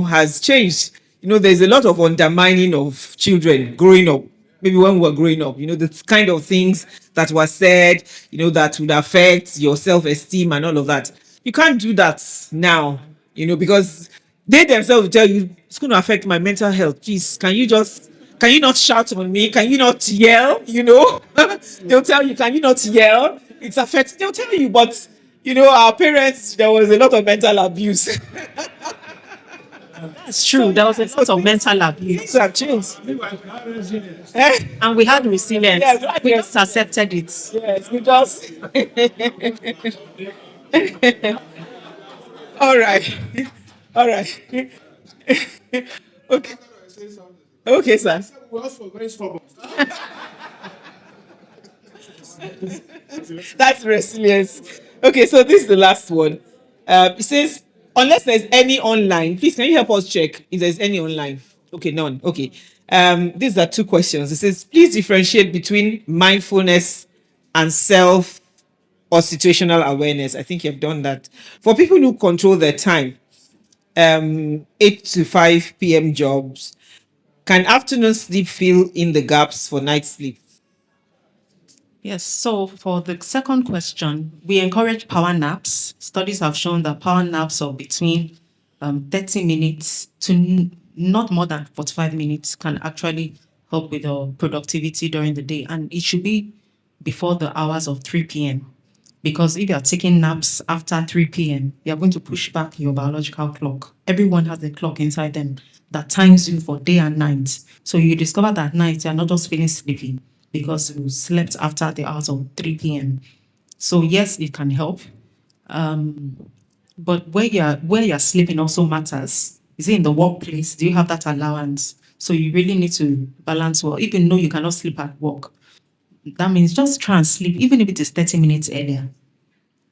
has changed. There's a lot of undermining of children growing up. Maybe when we were growing up, the kind of things that were said, that would affect your self-esteem and all of that. You can't do that now, because they themselves will tell you it's going to affect my mental health. Please, can you not shout on me? Can you not yell? They'll tell you, can you not yell? It's affecting. They'll tell you, but our parents, there was a lot of mental abuse. That's true. There was a lot of mental abuse. Things have changed. And we had resilience. Yes, We just accepted it. Yes, we just. All right. All right. Okay. Okay, sir. That's resilience. Okay, so this is the last one. It says, unless there's any online, please can you help us check if there's any online? Okay, none. Okay. These are two questions. It says, please differentiate between mindfulness and self or situational awareness. I think you've done that. For people who control their time, 8 to 5 p.m. jobs, can afternoon sleep fill in the gaps for night sleep? Yes. So for the second question, we encourage power naps. Studies have shown that power naps of between 30 minutes to not more than 45 minutes can actually help with productivity during the day. And it should be before the hours of 3 p.m. Because if you're taking naps after 3 p.m., you're going to push back your biological clock. Everyone has a clock inside them that times you for day and night. So you discover that at night you're not just feeling sleepy because you slept after the hours of 3 p.m. So yes, it can help. But where you're sleeping also matters. Is it in the workplace? Do you have that allowance? So you really need to balance well. Even though you cannot sleep at work, that means just try and sleep, even if it is 30 minutes earlier.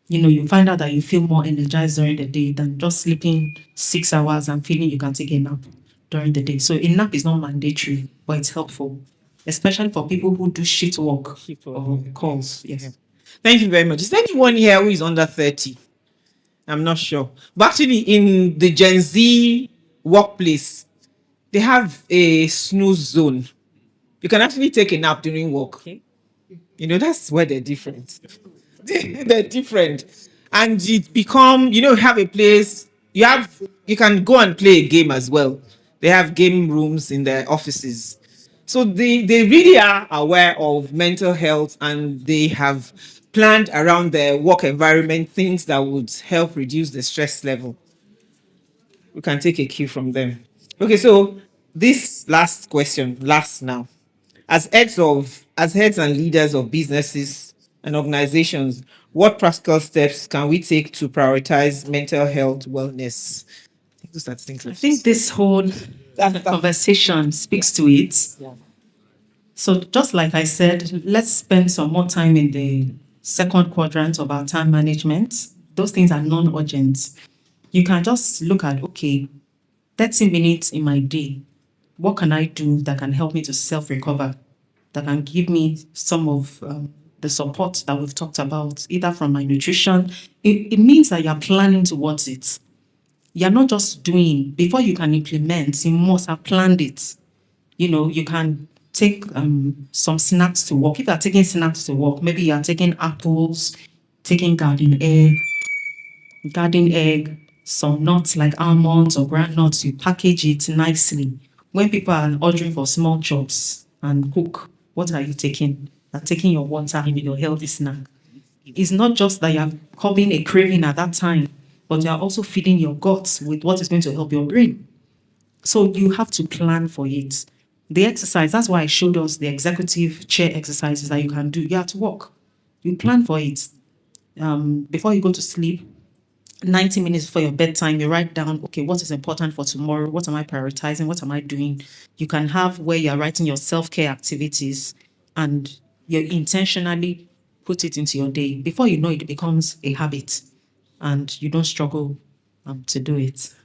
You find out that you feel more energized during the day than just sleeping 6 hours and feeling you can take a nap during the day. So a nap is not mandatory, but it's helpful, especially for people who do shift work or calls. Yes. Thank you very much. Is there anyone here who is under 30? I'm not sure. But actually, in the Gen Z workplace, they have a snooze zone. You can actually take a nap during work. Okay. That's where they're different. They're different. and it become, have a place, you can go and play a game as well. They have game rooms in their offices. So they really are aware of mental health, and they have planned around their work environment things that would help reduce the stress level. We can take a cue from them. Okay, so this last question, last now. As heads and leaders of businesses and organizations, what practical steps can we take to prioritize mental health wellness? I think those are the things. I think this whole conversation speaks to it. Yeah. So just like I said, let's spend some more time in the second quadrant of our time management. Those things are non-urgent. You can just look at, okay, 30 minutes in my day, what can I do that can help me to self-recover, that can give me some of the support that we've talked about, either from my nutrition. It means that you're planning towards it. You're not just doing, before you can implement, you must have planned it. You can take some snacks to work. If you're taking snacks to work, maybe you're taking apples, taking garden egg, some nuts like almonds or groundnuts, you package it nicely. When people are ordering for small chops and cook, what are you taking? You're taking your water and your healthy snack. It's not just that you're curbing a craving at that time, but you're also feeding your guts with what is going to help your brain. So you have to plan for it. The exercise, that's why I showed us the executive chair exercises that you can do. You have to walk. You plan for it. Before you go to sleep, 90 minutes before your bedtime, you write down, okay, what is important for tomorrow? What am I prioritizing? What am I doing? You can have where you're writing your self-care activities and you intentionally put it into your day. Before you know it, it becomes a habit and you don't struggle to do it.